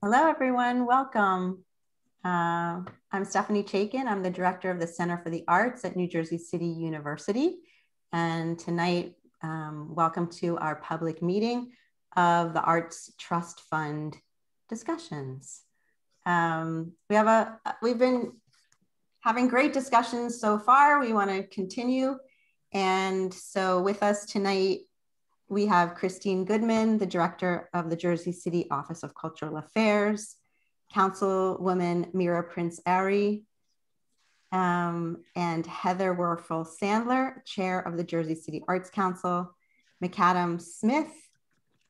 Hello, everyone. Welcome. I'm Stephanie Chaikin. I'm the director of the Center for the Arts at New Jersey City University. And tonight, welcome to our public meeting of the Arts Trust Fund discussions. We've been having great discussions so far. We want to continue. And so with us tonight, we have Christine Goodman, the director of the Jersey City Office of Cultural Affairs, Councilwoman Mira Prince Ari, and Heather Werfel Sandler, chair of the Jersey City Arts Council, McAdam Smith,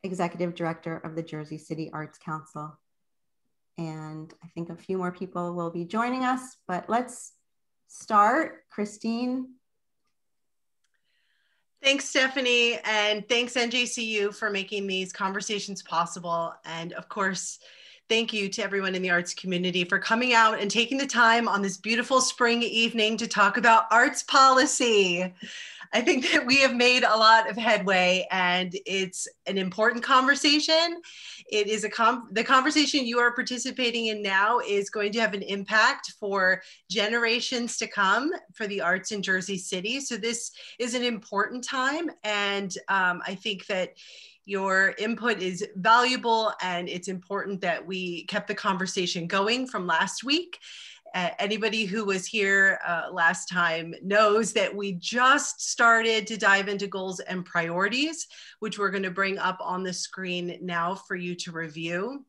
executive director of the Jersey City Arts Council. And I think a few more people will be joining us, but let's start. Christine. Thanks, Stephanie, and thanks NJCU for making these conversations possible. And of course, thank you to everyone in the arts community for coming out and taking the time on this beautiful spring evening to talk about arts policy. I think that we have made a lot of headway and it's an important conversation. It is the conversation you are participating in now is going to have an impact for generations to come for the arts in Jersey City. So this is an important time. And I think that your input is valuable and it's important that we kept the conversation going from last week. Anybody who was here last time knows that we just started to dive into goals and priorities, which we're going to bring up on the screen now for you to review.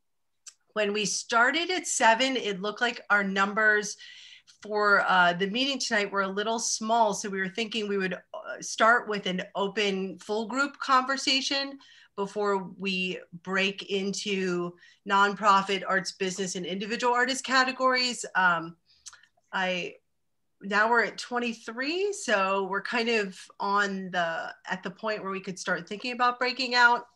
When we started at 7, it looked like our numbers for the meeting tonight were a little small. So we were thinking we would start with an open full group conversation before we break into nonprofit, arts business, and individual artist categories. Now we're at 23, so we're kind of at the point where we could start thinking about breaking out.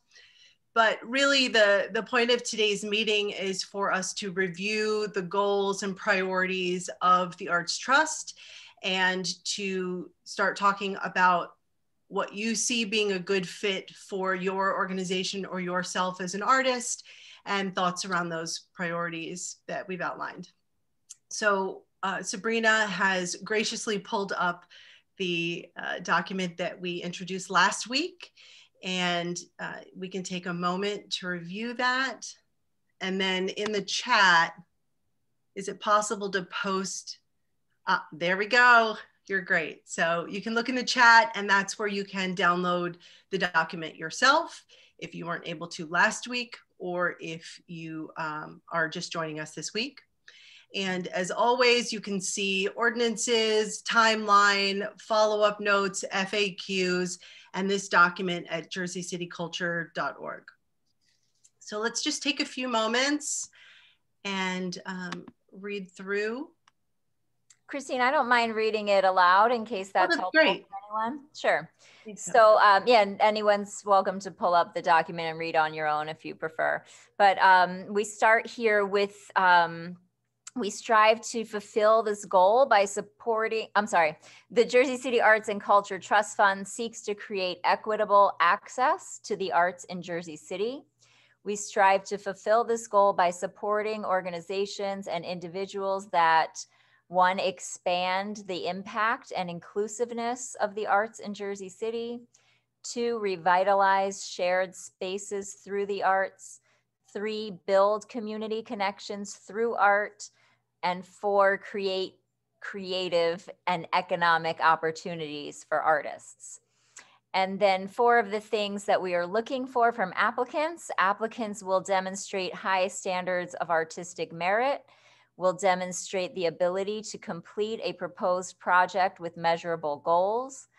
But really the point of today's meeting is for us to review the goals and priorities of the Arts Trust and to start talking about what you see being a good fit for your organization or yourself as an artist and thoughts around those priorities that we've outlined. So Sabrina has graciously pulled up the document that we introduced last week, and we can take a moment to review that. And then in the chat, is it possible to post? There we go. You're great. So you can look in the chat and that's where you can download the document yourself if you weren't able to last week or if you are just joining us this week. And as always, you can see ordinances, timeline, follow-up notes, FAQs, and this document at jerseycityculture.org. So let's just take a few moments and read through. Christine, I don't mind reading it aloud in case that's helpful great. for anyone. Sure. So yeah, anyone's welcome to pull up the document and read on your own if you prefer. But we start here with, we strive to fulfill this goal by supporting, the Jersey City Arts and Culture Trust Fund seeks to create equitable access to the arts in Jersey City. We strive to fulfill this goal by supporting organizations and individuals that, one, expand the impact and inclusiveness of the arts in Jersey City. 2, revitalize shared spaces through the arts. 3, build community connections through art. And 4, create creative and economic opportunities for artists. And then 4 of the things that we are looking for from applicants will demonstrate high standards of artistic merit, will demonstrate the ability to complete a proposed project with measurable goals,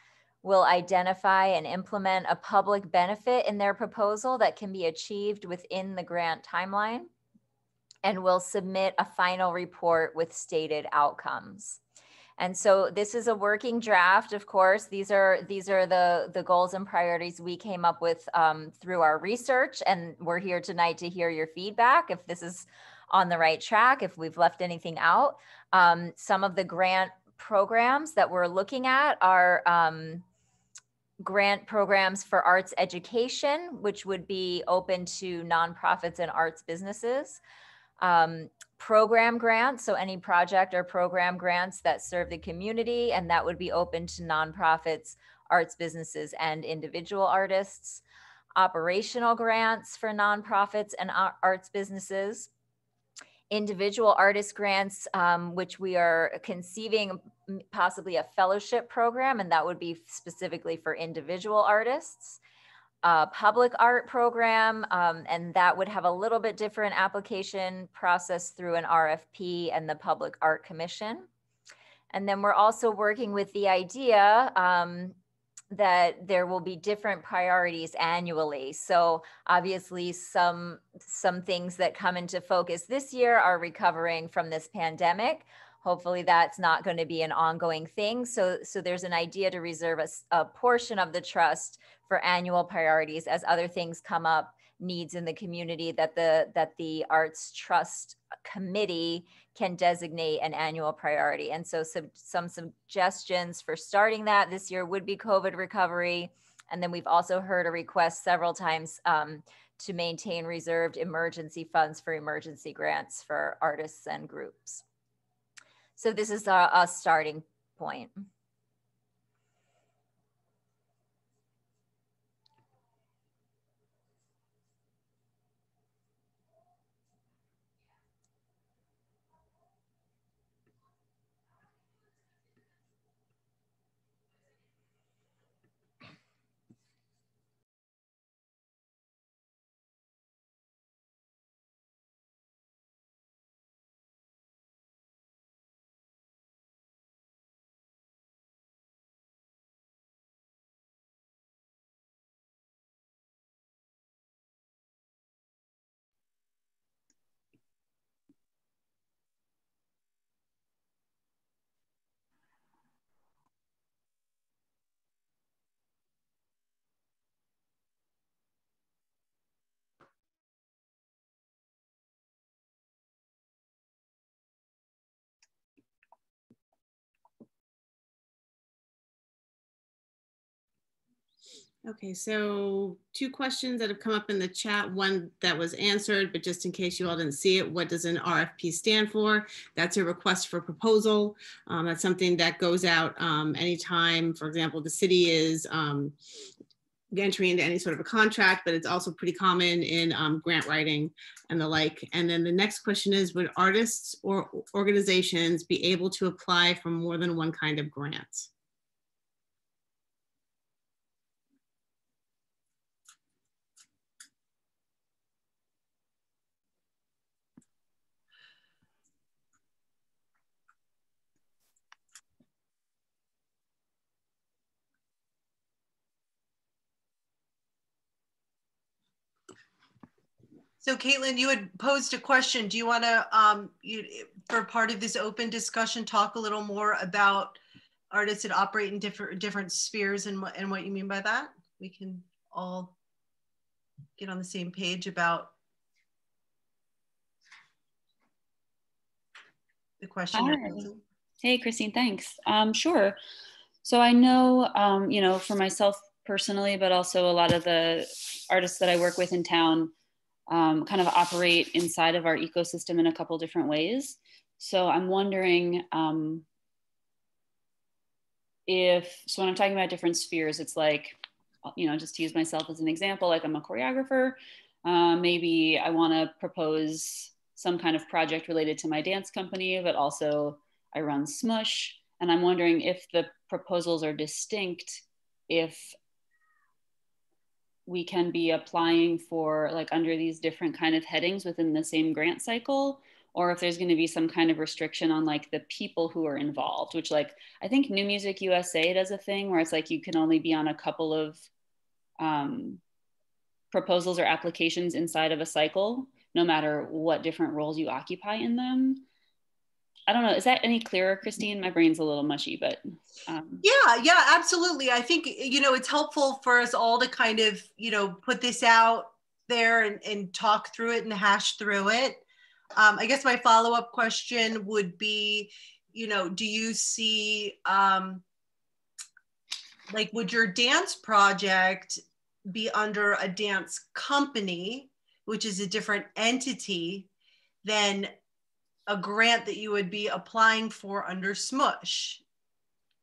will identify and implement a public benefit in their proposal that can be achieved within the grant timeline, and will submit a final report with stated outcomes. And so this is a working draft, of course. These are the goals and priorities we came up with through our research, and we're here tonight to hear your feedback if this is on the right track, if we've left anything out. Some of the grant programs that we're looking at are grant programs for arts education, which would be open to nonprofits and arts businesses. Program grants, so any project or program grants that serve the community, and that would be open to nonprofits, arts businesses, and individual artists. Operational grants for nonprofits and arts businesses. Individual artist grants, which we are conceiving possibly a fellowship program, and that would be specifically for individual artists. Public art program, and that would have a little bit different application process through an RFP and the Public Art Commission. And then we're also working with the idea that there will be different priorities annually. So obviously some things that come into focus this year are recovering from this pandemic. Hopefully that's not going to be an ongoing thing. So there's an idea to reserve a portion of the trust for annual priorities as other things come up, needs in the community, that the Arts Trust Committee can designate an annual priority. And so some suggestions for starting that this year would be COVID recovery. And then we've also heard a request several times to maintain reserved emergency funds for emergency grants for artists and groups. So this is a starting point. Okay, so 2 questions that have come up in the chat. One that was answered, but just in case you all didn't see it, what does an RFP stand for? That's a request for proposal. That's something that goes out anytime, for example, the city is entering into any sort of a contract, but it's also pretty common in grant writing and the like. And then the next question is, would artists or organizations be able to apply for more than one kind of grant? So Caitlin, you had posed a question. Do you want to, for part of this open discussion, talk a little more about artists that operate in different spheres and what you mean by that? We can all get on the same page about the question you're posing. Hey, Christine, thanks. Sure. So I know, for myself personally, but also a lot of the artists that I work with in town kind of operate inside of our ecosystem in a couple different ways. So I'm wondering so when I'm talking about different spheres, it's like, just to use myself as an example, like I'm a choreographer. Maybe I want to propose some kind of project related to my dance company, but also I run Smush. And I'm wondering if the proposals are distinct, if we can be applying for like under these different kind of headings within the same grant cycle, or if there's going to be some kind of restriction on like the people who are involved, which like, I think New Music USA does a thing where it's like, you can only be on a couple of proposals or applications inside of a cycle, no matter what different roles you occupy in them. I don't know, is that any clearer, Christine? My brain's a little mushy, but. Yeah, absolutely. I think, it's helpful for us all to kind of, put this out there and talk through it and hash through it. I guess my follow-up question would be, do you see, would your dance project be under a dance company, which is a different entity than a grant that you would be applying for under SMUSH.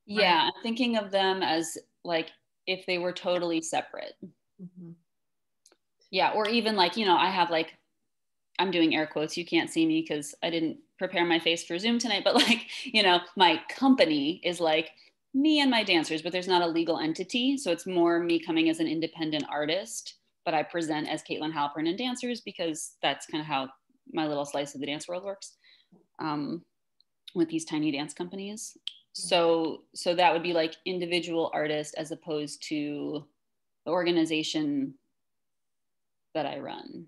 Yeah, right? I'm thinking of them as like if they were totally separate. Mm-hmm. Yeah, or even like, you know, I have like, I'm doing air quotes, you can't see me because I didn't prepare my face for Zoom tonight, but like, you know, my company is like me and my dancers, but there's not a legal entity. So it's more me coming as an independent artist, but I present as Caitlin Halpern and dancers because that's kind of how my little slice of the dance world works with these tiny dance companies. So that would be like individual artist as opposed to the organization that I run.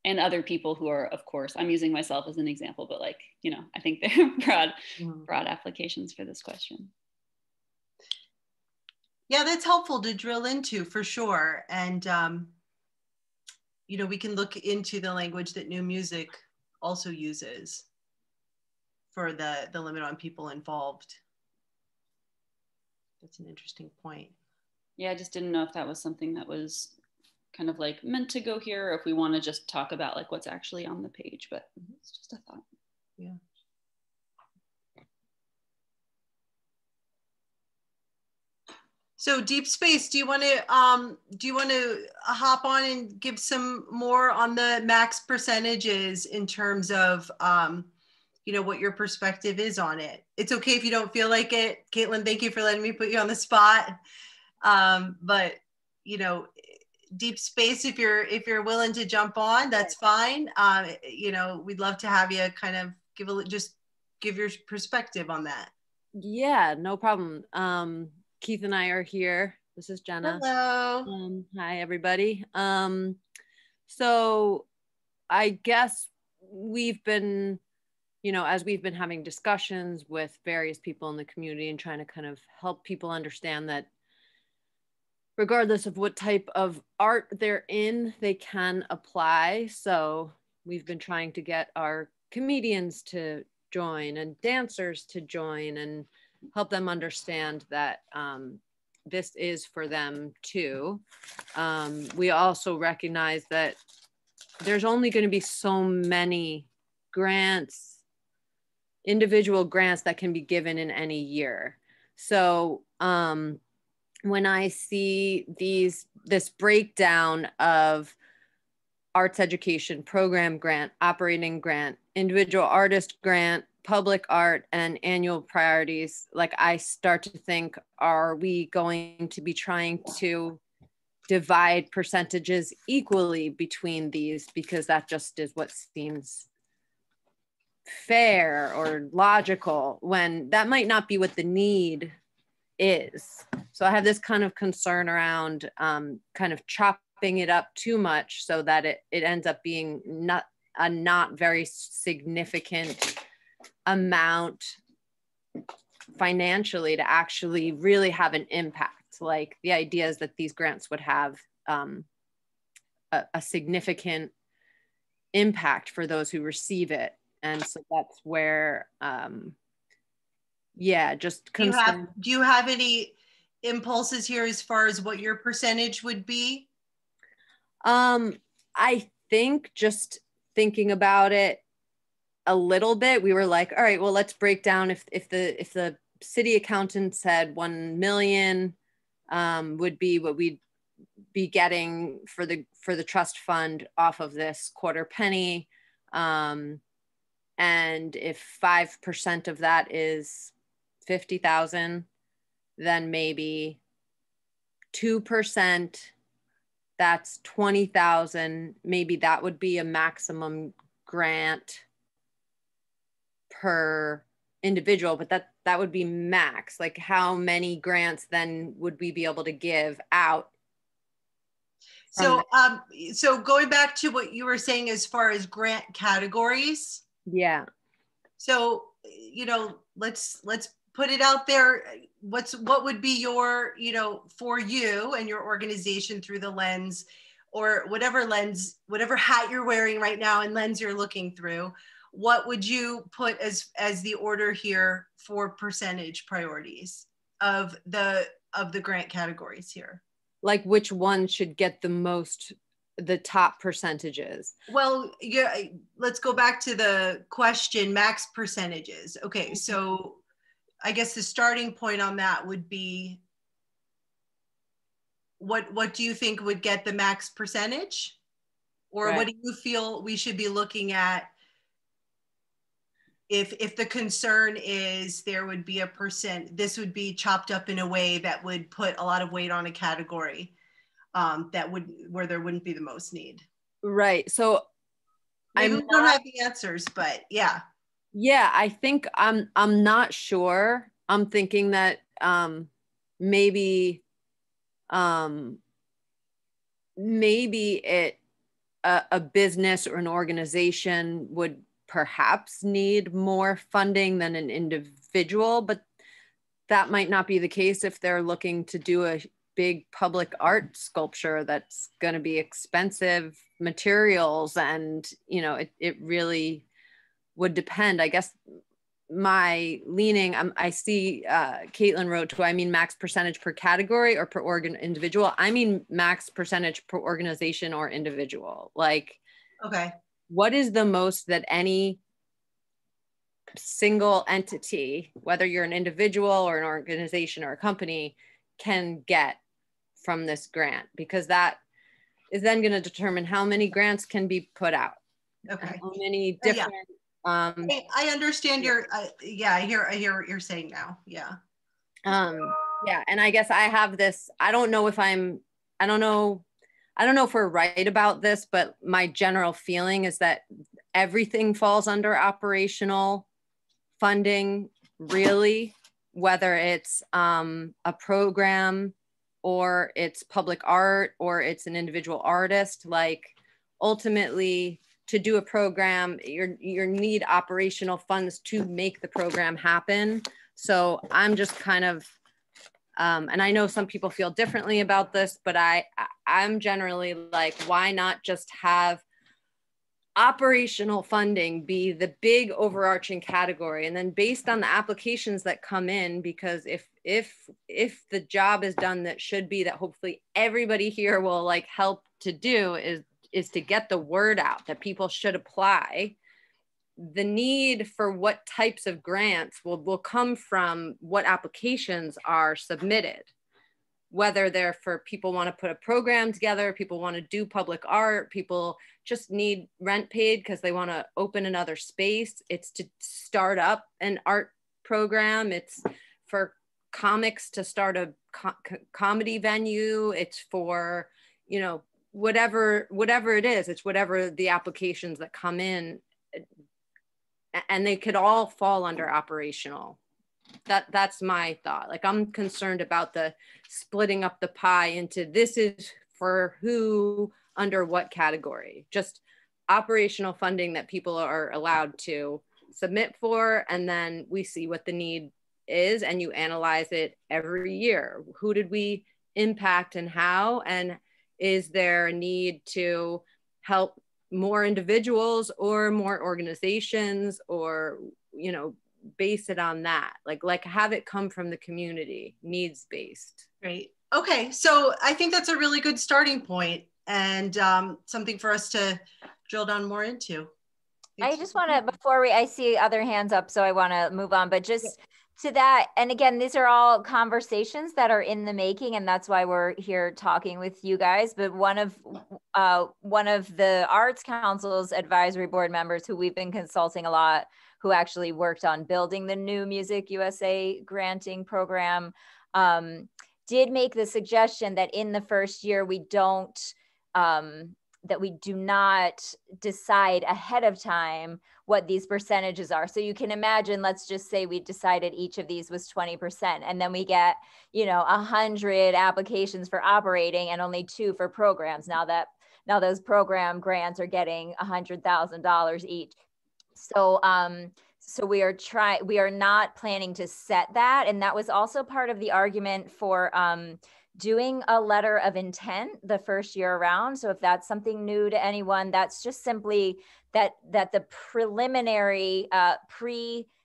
And other people who are, of course, I'm using myself as an example, but like, you know, I think they're broad applications for this question. Yeah, that's helpful to drill into for sure. And, you know, we can look into the language that New Music also uses for the limit on people involved. That's an interesting point. Yeah, I just didn't know if that was something that was kind of like meant to go here, or if we want to just talk about like what's actually on the page, but it's just a thought. Yeah. So Deep Space, do you want to hop on and give some more on the max percentages in terms of you know, what your perspective is on it? It's okay if you don't feel like it. Caitlin, thank you for letting me put you on the spot. But you know, Deep Space, if you're willing to jump on, that's fine. You know, we'd love to have you kind of just give your perspective on that. Yeah, no problem. Keith and I are here. This is Jenna. Hello. Hi, everybody. So I guess we've been, you know, as we've been having discussions with various people in the community and trying to kind of help people understand that regardless of what type of art they're in, they can apply. So we've been trying to get our comedians to join and dancers to join and help them understand that this is for them too. We also recognize that there's only going to be so many grants, individual grants that can be given in any year. So when I see this breakdown of arts education program grant, operating grant, individual artist grant, public art, and annual priorities, like I start to think, are we going to be trying to divide percentages equally between these? Because that just is what seems fair or logical, when that might not be what the need is. So I have this kind of concern around kind of chopping it up too much so that it ends up being not very significant amount financially to actually really have an impact. Like the idea is that these grants would have a significant impact for those who receive it. And so that's where, yeah, just do you have any impulses here as far as what your percentage would be? I think just thinking about it a little bit, we were like, all right, well, let's break down if the city accountant said 1 million would be what we'd be getting for the trust fund off of this quarter penny. And if 5% of that is 50,000, then maybe 2%, that's 20,000. Maybe that would be a maximum grant per individual, but that would be max. Like how many grants then would we be able to give out? So so going back to what you were saying as far as grant categories. Yeah. So, you know, let's put it out there. What would be your, you know, for you and your organization through the lens, or whatever hat you're wearing right now and lens you're looking through, what would you put as the order here for percentage priorities of the grant categories here? Like which one should get the most the top percentages. Well, yeah, let's go back to the question, max percentages. Okay, so I guess the starting point on that would be, what do you think would get the max percentage? Or Right. what do you feel we should be looking at if the concern is there would be this would be chopped up in a way that would put a lot of weight on a category where there wouldn't be the most need? Right. So maybe we don't have the answers, but yeah. Yeah, I think I'm not sure. I'm thinking that maybe a business or an organization would perhaps need more funding than an individual, but that might not be the case if they're looking to do a big public art sculpture that's going to be expensive materials, and it really would depend. I guess my leaning, I see Caitlin wrote, do I mean max percentage per category or per individual? I mean max percentage per organization or individual. Like, okay, what is the most that any single entity, whether you're an individual or an organization or a company, can get from this grant? Because that is then going to determine how many grants can be put out. Okay. How many different I understand your I hear what you're saying now. Yeah. Yeah, and I guess I have this, I don't know if we're right about this, but my general feeling is that everything falls under operational funding, really, whether it's a program or it's public art or it's an individual artist. Like, ultimately, to do a program, you need operational funds to make the program happen. So I'm just kind of, and I know some people feel differently about this, but I'm generally like, why not just have operational funding be the big overarching category, and then based on the applications that come in, because if the job is done that should be, that hopefully everybody here will like help to do, is to get the word out that people should apply. The need for what types of grants will come from what applications are submitted, whether they're for people want to put a program together, people want to do public art, people just need rent paid because they want to open another space. It's to start up an art program. It's for comics to start a comedy venue. It's for, whatever it is. It's whatever the applications that come in, and they could all fall under operational. That's my thought. Like, I'm concerned about the splitting up the pie into this is for who under what category. Just operational funding that people are allowed to submit for, and then we see what the need is, and you analyze it every year. Who did we impact and how? And is there a need to help more individuals or more organizations, or base it on that, like have it come from the community, needs based. Great. Okay, so I think that's a really good starting point, and something for us to drill down more into. I just want to, before I see other hands up, so I want to move on, but just to that, and again, these are all conversations that are in the making, and that's why we're here talking with you guys. But one of the Arts Council's advisory board members, who we've been consulting a lot, who actually worked on building the new Music USA granting program, did make the suggestion that in the first year we do not decide ahead of time what these percentages are. So you can imagine, let's just say we decided each of these was 20%, and then we get 100 applications for operating and only 2 for programs. Now those program grants are getting $100,000 each. So we are not planning to set that. And that was also part of the argument for doing a letter of intent the first year around. So if that's something new to anyone, that's just simply that the preliminary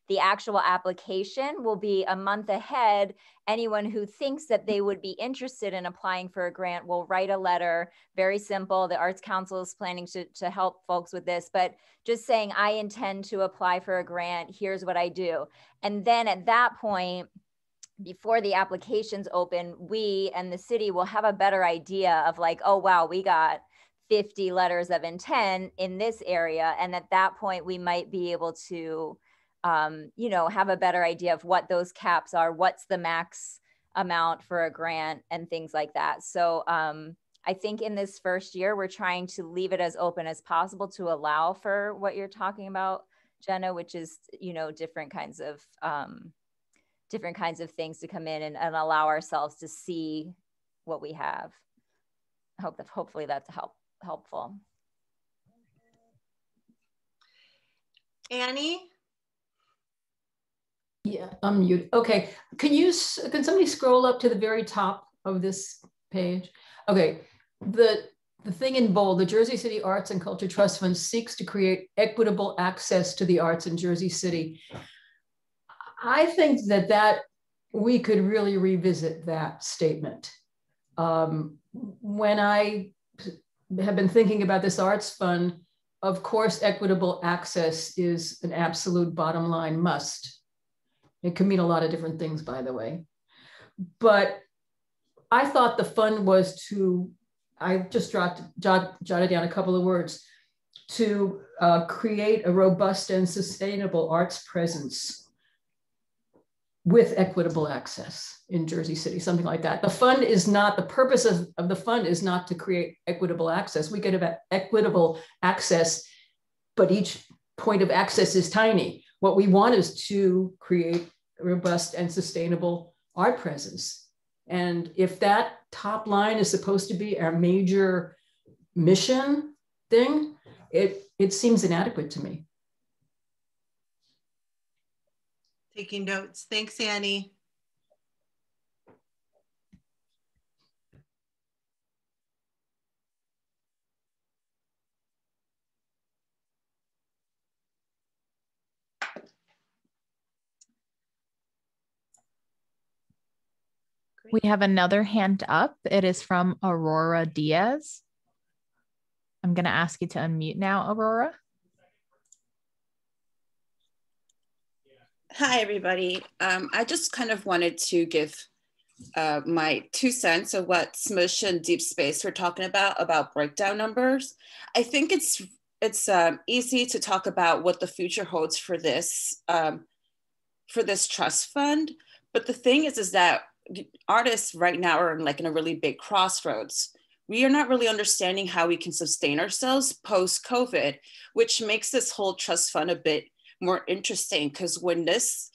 The actual application will be a month ahead. Anyone who thinks that they would be interested in applying for a grant will write a letter, very simple. The Arts Council is planning to help folks with this, but just saying, I intend to apply for a grant, here's what I do. And then at that point, before the applications open, we and the city will have a better idea of like, oh, wow, we got 50 letters of intent in this area. And at that point, we might be able to have a better idea of what those caps are, what's the max amount for a grant and things like that. So I think in this first year, we're trying to leave it as open as possible to allow for what you're talking about, Jenna, which is, different kinds of things to come in and allow ourselves to see what we have. Hopefully that's helpful. Annie? Yeah, I'm muted. Okay, can somebody scroll up to the very top of this page? Okay, the thing in bold, the Jersey City Arts and Culture Trust Fund seeks to create equitable access to the arts in Jersey City. I think that we could really revisit that statement. When I have been thinking about this arts fund, of course, equitable access is an absolute bottom line must. It can mean a lot of different things, by the way. But I thought the fund was I just jotted down a couple of words, to create a robust and sustainable arts presence with equitable access in Jersey City, something like that. The purpose of the fund is not to create equitable access. We get about equitable access, but each point of access is tiny. What we want is to create a robust and sustainable art presence. And if that top line is supposed to be our major mission thing, it seems inadequate to me. Taking notes. Thanks, Annie. We have another hand up. It is from Aurora Diaz. I'm going to ask you to unmute now, Aurora. Hi, everybody. I just kind of wanted to give my 2 cents of what Smush and Deep Space were talking about breakdown numbers. I think it's easy to talk about what the future holds for this trust fund. But the thing is that artists right now are in a really big crossroads. We are not really understanding how we can sustain ourselves post-COVID, which makes this whole trust fund a bit more interesting, because when this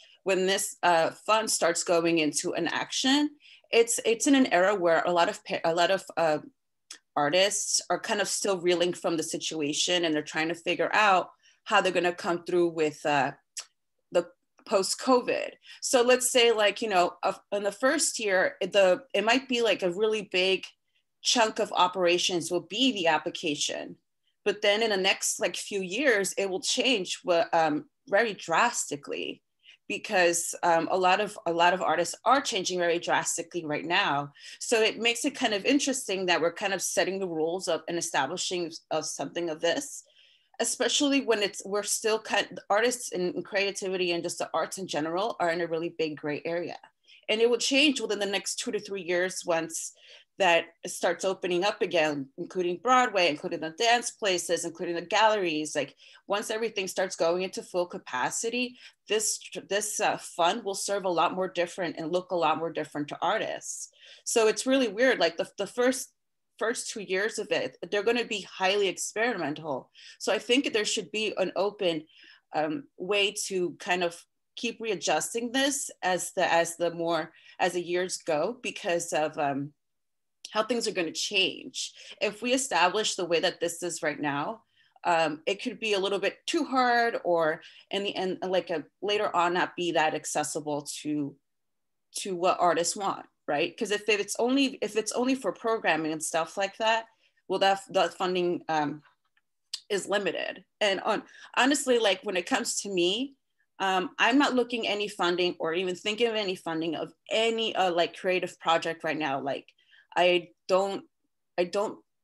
fund starts going into an action, it's in an era where a lot of artists are kind of still reeling from the situation, and they're trying to figure out how they're going to come through with the post-COVID. So let's say in the first year, it might be a really big chunk of operations will be the application, but then in the next few years, it will change very drastically, because a lot of artists are changing very drastically right now. So it makes it kind of interesting that we're kind of setting the rules of and establishing of something of this, especially when we're still artists and creativity and just the arts in general are in a really big gray area. And it will change within the next 2 to 3 years once that starts opening up again, including Broadway, including the dance places, including the galleries. Once everything starts going into full capacity, this fund will serve a lot more different and look a lot more different to artists. So it's really weird. The first 2 years of it, they're going to be highly experimental. So I think there should be an open way to kind of keep readjusting this as the years go, because of how things are going to change. If we establish the way that this is right now, it could be a little bit too hard, or in the end, later on, not be that accessible to what artists want, right? Because if it's only for programming and stuff like that, well, that funding is limited. And honestly, when it comes to me, I'm not looking any funding or even thinking of any funding of any like creative project right now. Like I don't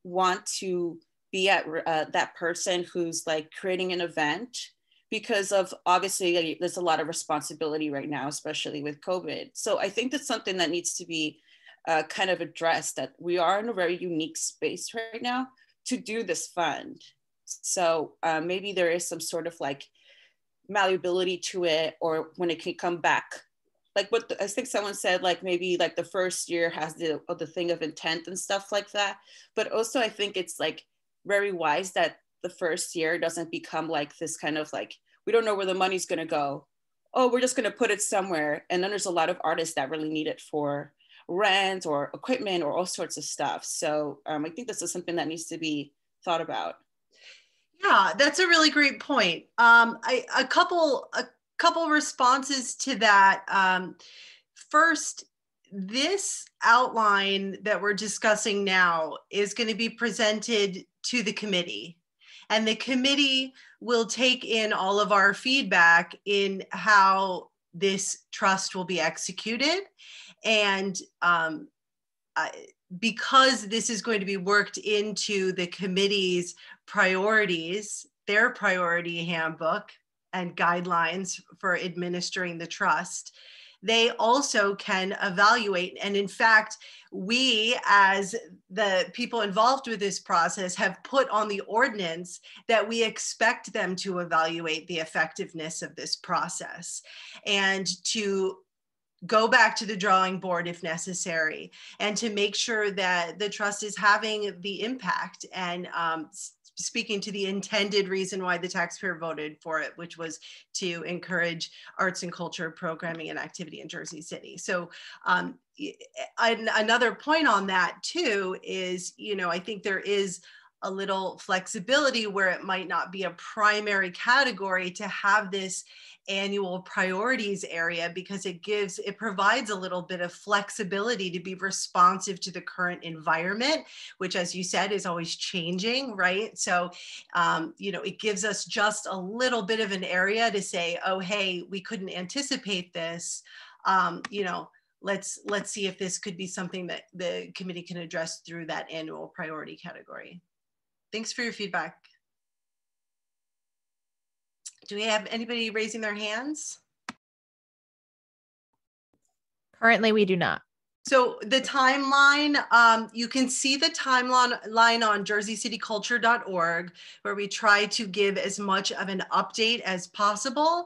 want to be at that person who's like creating an event, because of obviously there's a lot of responsibility right now, especially with COVID. So I think that's something that needs to be kind of addressed, that we are in a very unique space right now to do this fund. So maybe there is some sort of like malleability to it, or when it can come back. Like what I think someone said, like maybe like the first year has the thing of intent and stuff like that. But also I think it's like very wise that the first year doesn't become like this kind of like, we don't know where the money's going to go. Oh, we're just going to put it somewhere. And then there's a lot of artists that really need it for rent or equipment or all sorts of stuff. So I think this is something that needs to be thought about. Yeah, that's a really great point. A couple responses to that. First, this outline that we're discussing now is going to be presented to the committee, and the committee will take in all of our feedback in how this trust will be executed. And because this is going to be worked into the committee's priorities, their priority handbook and guidelines for administering the trust, they also can evaluate. And in fact, we as the people involved with this process have put on the ordinance that we expect them to evaluate the effectiveness of this process and to go back to the drawing board if necessary, and to make sure that the trust is having the impact and speaking to the intended reason why the taxpayer voted for it, which was to encourage arts and culture programming and activity in Jersey City. So another point on that too is, you know, I think there is a little flexibility where it might not be a primary category to have this annual priorities area, because it provides a little bit of flexibility to be responsive to the current environment, which, as you said, is always changing, right? So, you know, it gives us just a little bit of an area to say, oh, hey, we couldn't anticipate this. You know, let's see if this could be something that the committee can address through that annual priority category. Thanks for your feedback. Do we have anybody raising their hands? Currently, we do not. So the timeline, you can see the timeline on jerseycityculture.org, where we try to give as much of an update as possible.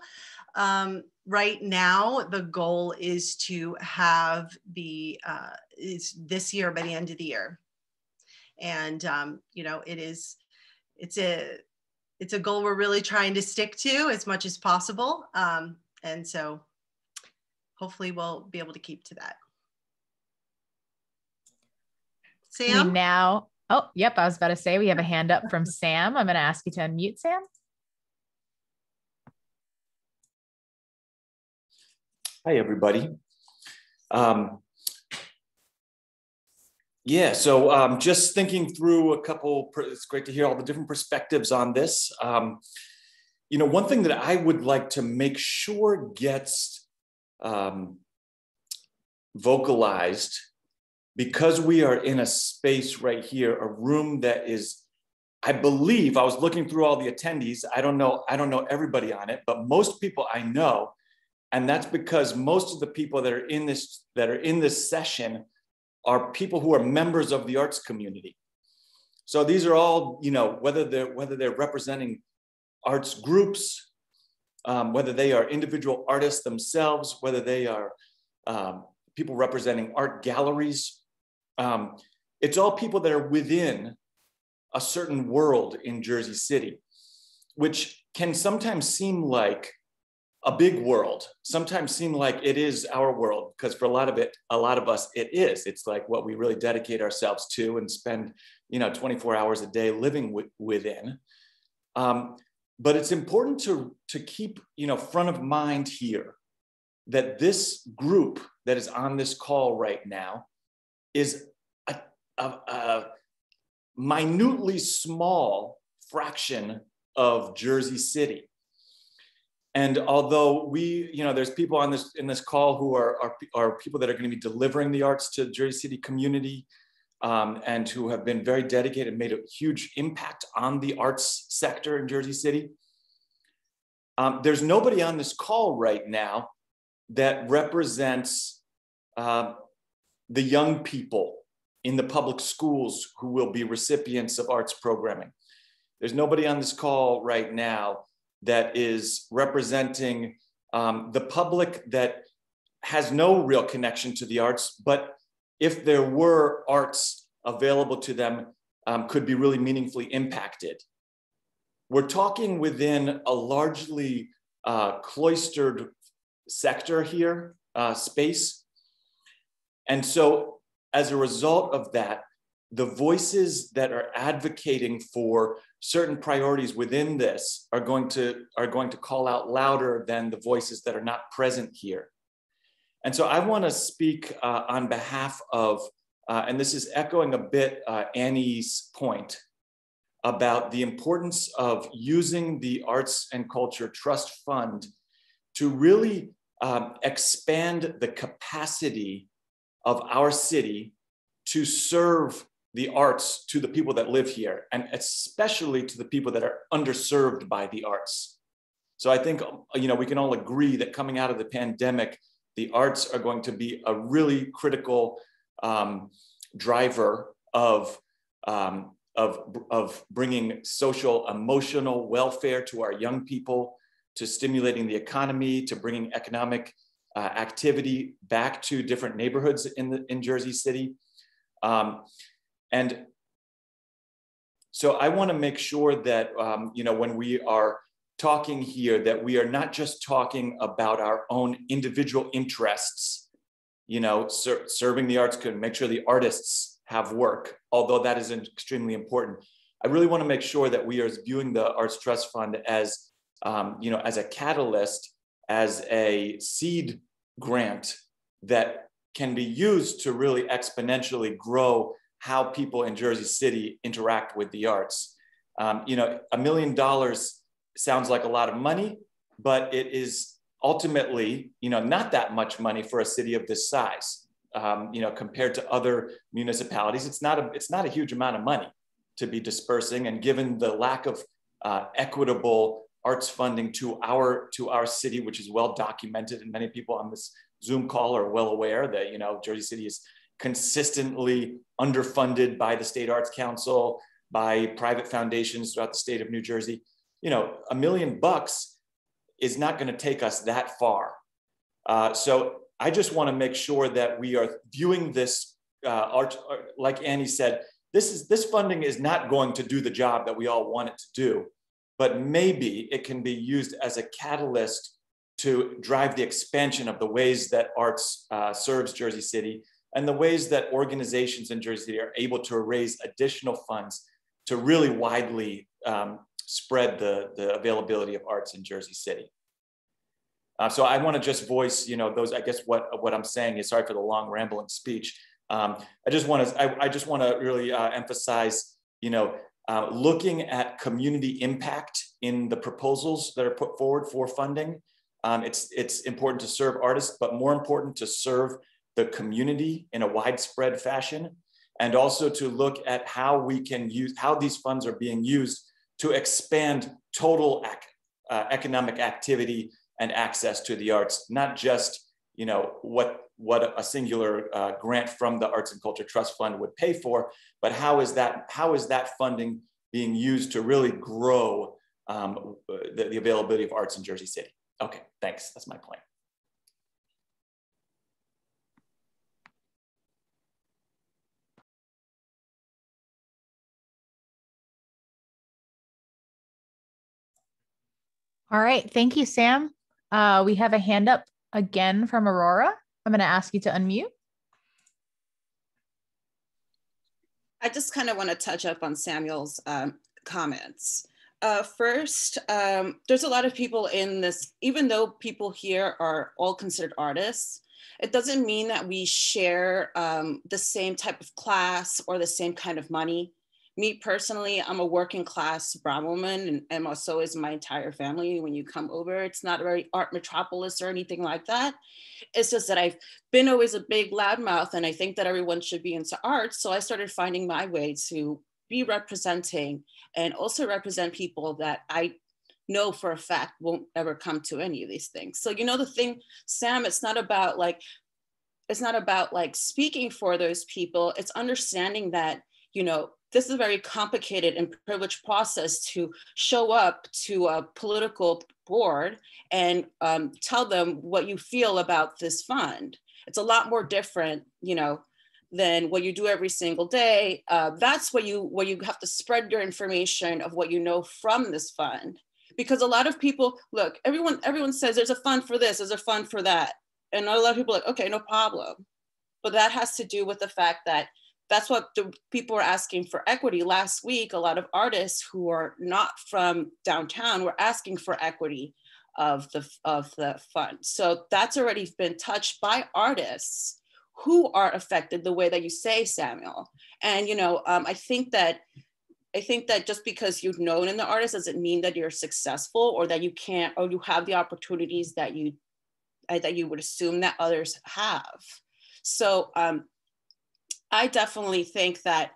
Right now, the goal is to have is this year by the end of the year. And, you know, it's a goal we're really trying to stick to as much as possible. And so hopefully we'll be able to keep to that. Sam? Oh, yep, I was about to say we have a hand up from Sam. I'm going to ask you to unmute, Sam. Hi, everybody. Yeah, so just thinking through it's great to hear all the different perspectives on this. You know, one thing that I would like to make sure gets vocalized, because we are in a space right here, a room that is, I believe, I was looking through all the attendees. I don't know everybody on it, but most people I know, and that's because most of the people that are in this session are people who are members of the arts community. So these are all, you know, whether they're representing arts groups, whether they are individual artists themselves, whether they are people representing art galleries. It's all people that are within a certain world in Jersey City, which can sometimes seem like a big world, sometimes seem like it is our world, because for a lot of us, it is. It's like what we really dedicate ourselves to and spend, you know, 24 hours a day living within. But it's important to keep, you know, front of mind here that this group that is on this call right now is a minutely small fraction of Jersey City. And although we, there's people in this call who are people that are going to be delivering the arts to the Jersey City community, and who have been very dedicated, made a huge impact on the arts sector in Jersey City. There's nobody on this call right now that represents the young people in the public schools who will be recipients of arts programming. There's nobody on this call right now that is representing the public that has no real connection to the arts, but if there were arts available to them, could be really meaningfully impacted. We're talking within a largely cloistered sector here, space. And so as a result of that, the voices that are advocating for certain priorities within this are going to call out louder than the voices that are not present here. And so I want to speak on behalf of, and this is echoing a bit Annie's point about the importance of using the Arts and Culture Trust Fund to really expand the capacity of our city to serve the arts to the people that live here, and especially to the people that are underserved by the arts. So I think, we can all agree that coming out of the pandemic, the arts are going to be a really critical driver of bringing social, emotional welfare to our young people, to stimulating the economy, to bringing economic activity back to different neighborhoods in Jersey City. And so I want to make sure that, when we are talking here, that we are not just talking about our own individual interests, serving the arts, could make sure the artists have work, although that is extremely important. I really want to make sure that we are viewing the Arts Trust Fund as, as a catalyst, as a seed grant that can be used to really exponentially grow how people in Jersey City interact with the arts. $1 million sounds like a lot of money, but it is ultimately, not that much money for a city of this size. Compared to other municipalities, it's not a huge amount of money to be dispersing. And given the lack of equitable arts funding to our city, which is well documented, and many people on this Zoom call are well aware that Jersey City is consistently underfunded by the State Arts Council, by private foundations throughout the state of New Jersey. $1 million is not going to take us that far. So I just want to make sure that we are viewing this art, like Annie said, this funding is not going to do the job that we all want it to do, but maybe it can be used as a catalyst to drive the expansion of the ways that arts serves Jersey City, and the ways that organizations in Jersey City are able to raise additional funds to really widely spread the availability of arts in Jersey City. So I want to just voice, those. I guess what I'm saying is, sorry for the long rambling speech. I just want to really emphasize, looking at community impact in the proposals that are put forward for funding. It's important to serve artists, but more important to serve the community in a widespread fashion, and also to look at how we can use, how these funds are being used to expand total economic activity and access to the arts, not just what a singular grant from the Arts and Culture Trust Fund would pay for, but how is that funding being used to really grow the availability of arts in Jersey City. Okay, thanks. That's my point. All right, thank you, Sam. We have a hand up again from Aurora. I'm going to ask you to unmute. I just kind of want to touch up on Samuel's comments. First, there's a lot of people in this, even though people here are all considered artists, it doesn't mean that we share the same type of class or the same kind of money. me personally, I'm a working class brown woman, and so is my entire family. When you come over, it's not a very art metropolis or anything like that. It's just that I've been always a big loudmouth, and I think that everyone should be into art. So I started finding my way to be representing and also represent people that I know for a fact won't ever come to any of these things. So, you know, the thing, Sam, it's not about like speaking for those people. It's understanding that, you know, this is a very complicated and privileged process to show up to a political board and tell them what you feel about this fund. It's a lot more different, you know, than what you do every single day. That's where you have to spread your information of what you know from this fund. Because a lot of people, look, everyone says there's a fund for this, there's a fund for that. And a lot of people are like, okay, no problem. But that has to do with the fact that that's what the people were asking for equity. Last week, a lot of artists who are not from downtown were asking for equity of the fund. So that's already been touched by artists who are affected the way that you say, Samuel. And, you know, I think that just because you've known in the artist doesn't mean that you're successful or that you can't, or you have the opportunities that you would assume that others have. So I definitely think that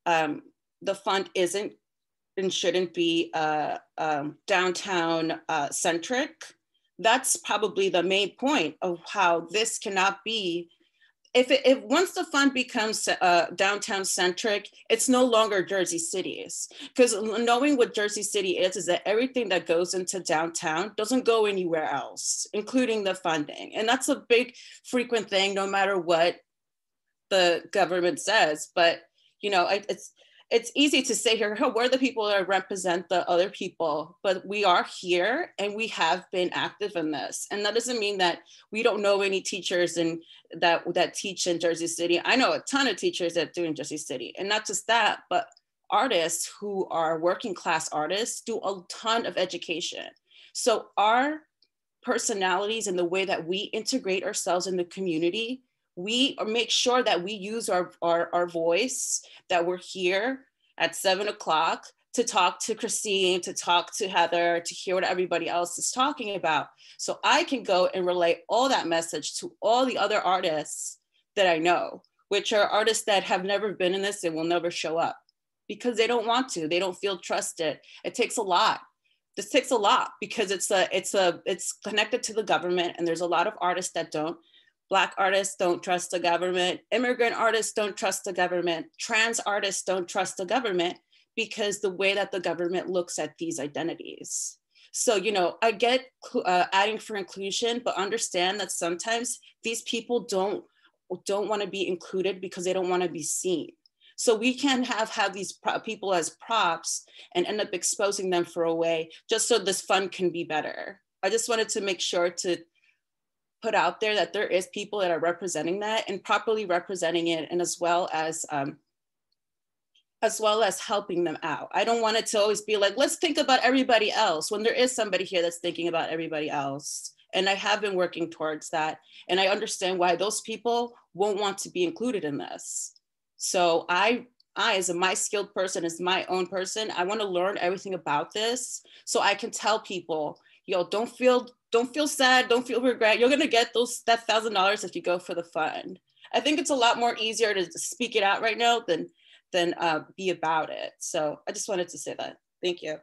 the fund isn't and shouldn't be downtown centric. That's probably the main point of how this cannot be. If once the fund becomes downtown centric, it's no longer Jersey City's. Because knowing what Jersey City is that everything that goes into downtown doesn't go anywhere else, including the funding. And that's a big frequent thing, no matter what the government says. But, you know, it's easy to say here, we're the people that represent the other people, but we are here and we have been active in this. And that doesn't mean that we don't know any teachers that teach in Jersey City. I know a ton of teachers that do in Jersey City. And not just that, but artists who are working class artists do a ton of education. So our personalities and the way that we integrate ourselves in the community, we make sure that we use our voice, that we're here at 7 o'clock to talk to Christine, to talk to Heather, to hear what everybody else is talking about. So I can go and relay all that message to all the other artists that I know, which are artists that have never been in this and will never show up because they don't want to, they don't feel trusted. It takes a lot. This takes a lot because it's connected to the government, and there's a lot of artists that don't. Black artists don't trust the government. Immigrant artists don't trust the government. Trans artists don't trust the government because the way that the government looks at these identities. So, you know, I get adding for inclusion, but understand that sometimes these people don't want to be included because they don't want to be seen. So we can have these people as props and end up exposing them for a way just so this fund can be better. I just wanted to make sure to put out there that there is people that are representing that and properly representing it, and as well as helping them out. I don't want it to always be like, let's think about everybody else, when there is somebody here that's thinking about everybody else. And I have been working towards that. And I understand why those people won't want to be included in this. So I as my skilled person, as my own person, I want to learn everything about this so I can tell people, yo, don't feel sad, don't feel regret. You're gonna get that $1,000 if you go for the fund. I think it's a lot more easier to speak it out right now than be about it. So I just wanted to say that. Thank you.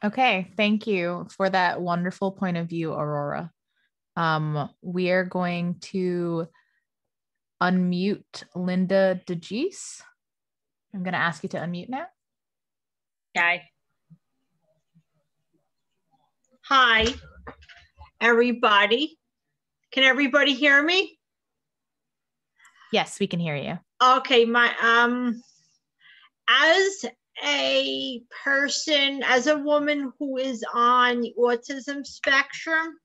Okay, thank you for that wonderful point of view, Aurora. We are going to unmute Linda DeGeese. I'm going to ask you to unmute now. Hi, everybody. Can everybody hear me? Yes, we can hear you. Okay, as a person, as a woman who is on the autism spectrum,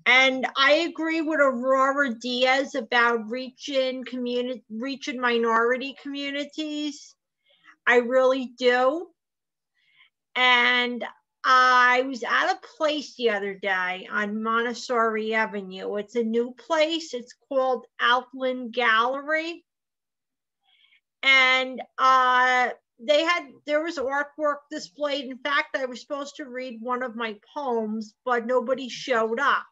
and I agree with Aurora Diaz about reaching minority communities. I really do. And I was at a place the other day on Montessori Avenue. It's a new place. It's called Outland Gallery. And there was artwork displayed. In fact, I was supposed to read one of my poems, but nobody showed up.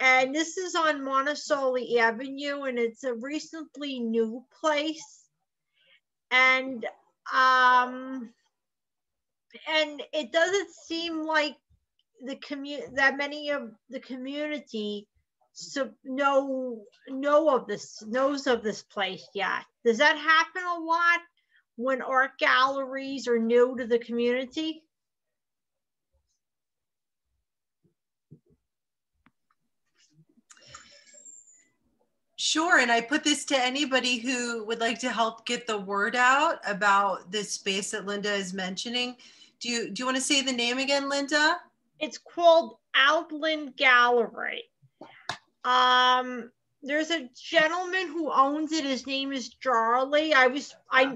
And this is on Montessori Avenue, and it's a recently new place. And it doesn't seem like that many of the community knows of this place yet. Does that happen a lot when art galleries are new to the community? Sure, and I put this to anybody who would like to help get the word out about this space that Linda is mentioning. Do you want to say the name again, Linda? It's called Outland Gallery. There's a gentleman who owns it. His name is Charlie. I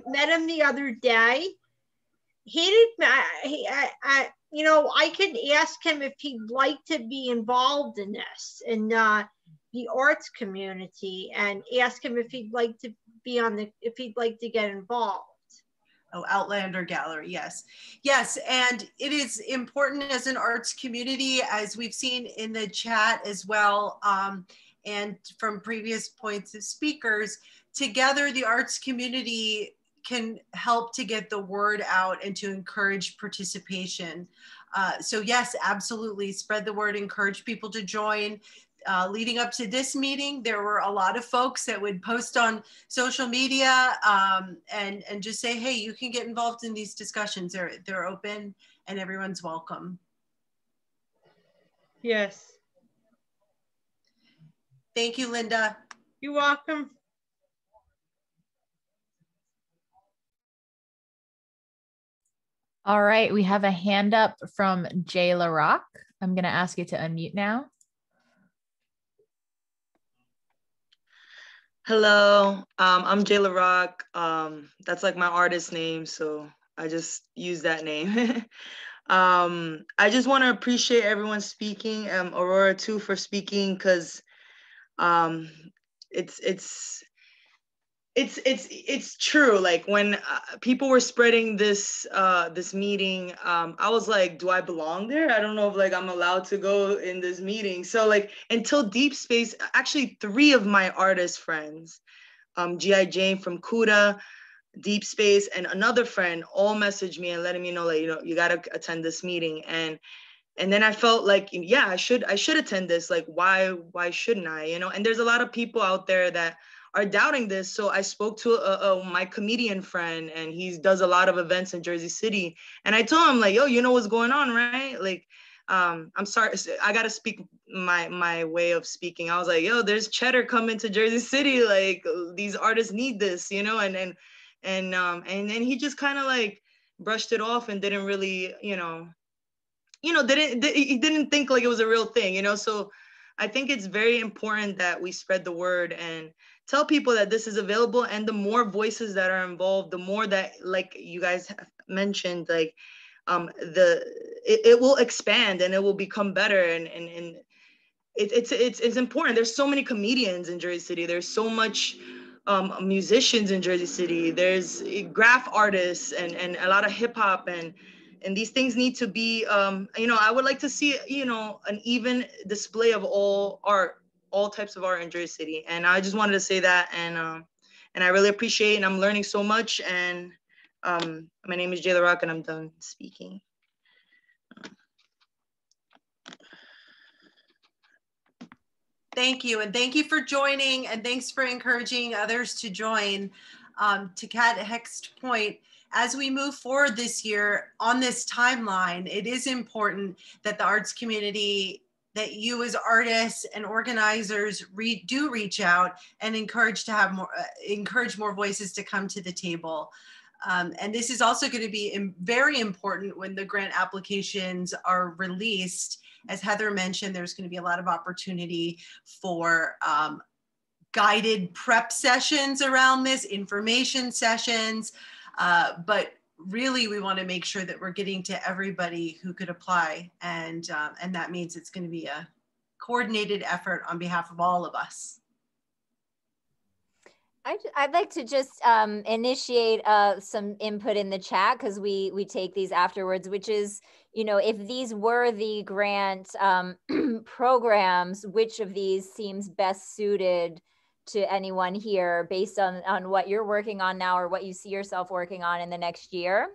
met him the other day. I could ask him if he'd like to be involved in this, in the arts community, and ask him if he'd like to be if he'd like to get involved. Oh, Outlander Gallery, yes. Yes, and it is important as an arts community, as we've seen in the chat as well, and from previous points of speakers, together the arts community can help to get the word out and to encourage participation. So yes, absolutely, spread the word, encourage people to join. Leading up to this meeting, there were a lot of folks that would post on social media and just say, hey, you can get involved in these discussions. They're open and everyone's welcome. Yes. Thank you, Linda. You're welcome. All right, we have a hand up from Jay LaRock. I'm going to ask you to unmute now. Hello, I'm Jay LaRock. That's like my artist name, so I just use that name. I just want to appreciate everyone speaking, Aurora too for speaking, because it's true. Like when people were spreading this this meeting, I was like, do I belong there? I don't know if like I'm allowed to go in this meeting. So like until Deep Space, actually 3 of my artist friends, G.I. Jane from CUDA, Deep Space, and another friend all messaged me and letting me know like, you gotta attend this meeting. And then I felt like, yeah, I should attend this. Like, why shouldn't I? And there's a lot of people out there that are doubting this. So I spoke to my comedian friend, and he does a lot of events in Jersey City. And I told him like, yo, you know what's going on, right? Like, I'm sorry, I got to speak my way of speaking. I was like, yo, there's cheddar coming to Jersey City. Like these artists need this, and then he just kind of like brushed it off and didn't really, he didn't think like it was a real thing, So I think it's very important that we spread the word and tell people that this is available, and the more voices that are involved, the more that, like you guys have mentioned, like it will expand and it will become better, and it's important. There's so many comedians in Jersey City. There's so much musicians in Jersey City. There's graph artists and a lot of hip hop, and these things need to be I would like to see an even display of all types of art in Jersey City. And I just wanted to say that, and I really appreciate it, and I'm learning so much. And my name is Jay LaRock, and I'm done speaking. Thank you, and thank you for joining, and thanks for encouraging others to join. To Kat Hecht's point, as we move forward this year on this timeline, it is important that the arts community, that you as artists and organizers do reach out and encourage more voices to come to the table. And this is also going to be very important when the grant applications are released. As Heather mentioned, there's going to be a lot of opportunity for guided prep sessions around this, information sessions, but really we want to make sure that we're getting to everybody who could apply. And that means it's going to be a coordinated effort on behalf of all of us. I'd like to just initiate some input in the chat, because we take these afterwards, which is, you know, if these were the grant programs, which of these seems best suited to anyone here based on what you're working on now or what you see yourself working on in the next year?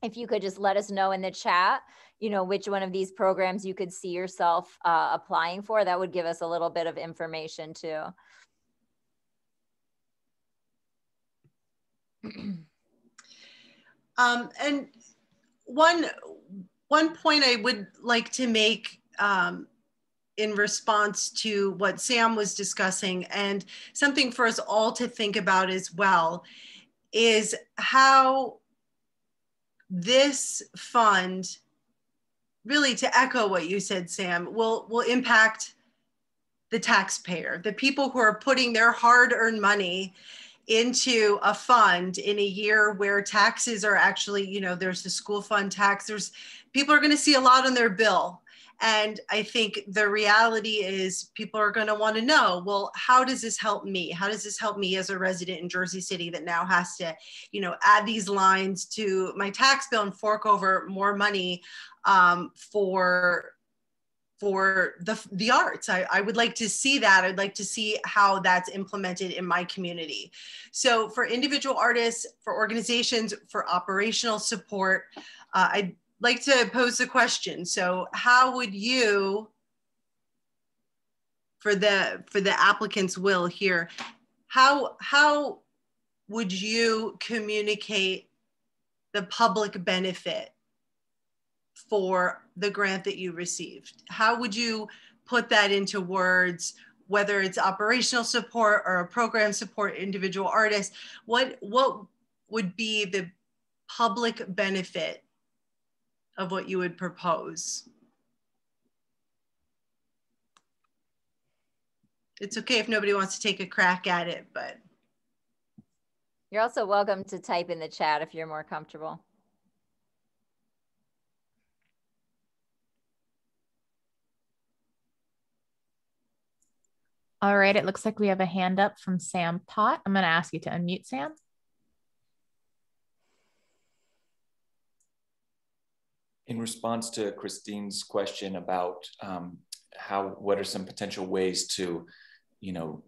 If you could just let us know in the chat, you know, which one of these programs you could see yourself applying for, that would give us a little bit of information too. And one point I would like to make in response to what Sam was discussing, and something for us all to think about as well, is how this fund, really to echo what you said, Sam, will impact the taxpayer, the people who are putting their hard-earned money into a fund in a year where taxes are actually, you know, there's the school fund tax, people are going to see a lot on their bill. And I think the reality is people are going to want to know, well, how does this help me? How does this help me as a resident in Jersey City that now has to, you know, add these lines to my tax bill and fork over more money for the arts? I would like to see that. I'd like to see how that's implemented in my community. So for individual artists, for organizations, for operational support, I'd like to pose the question. So how would you, for the applicant's will here, how would you communicate the public benefit for the grant that you received? How would you put that into words, whether it's operational support or a program support individual artists? What would be the public benefit of what you would propose? It's okay if nobody wants to take a crack at it, but. You're also welcome to type in the chat if you're more comfortable. All right, it looks like we have a hand up from Sam Pott. I'm going to ask you to unmute, Sam. In response to Christine's question about what are some potential ways to, you know,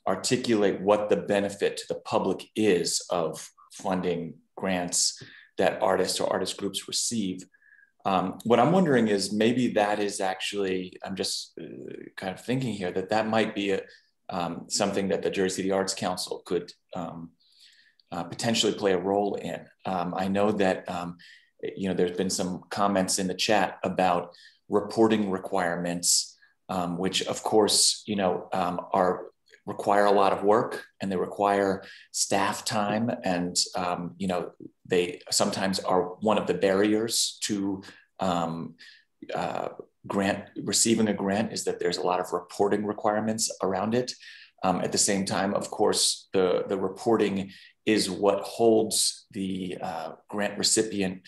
articulate what the benefit to the public is of funding grants that artists or artist groups receive. What I'm wondering is maybe that is actually, I'm just kind of thinking here that might be something that the Jersey City Arts Council could potentially play a role in. I know that, you know, there's been some comments in the chat about reporting requirements, which of course, you know, require a lot of work, and they require staff time, and you know, they sometimes are one of the barriers to receiving a grant, is that there's a lot of reporting requirements around it. At the same time, of course, the reporting is what holds the grant recipient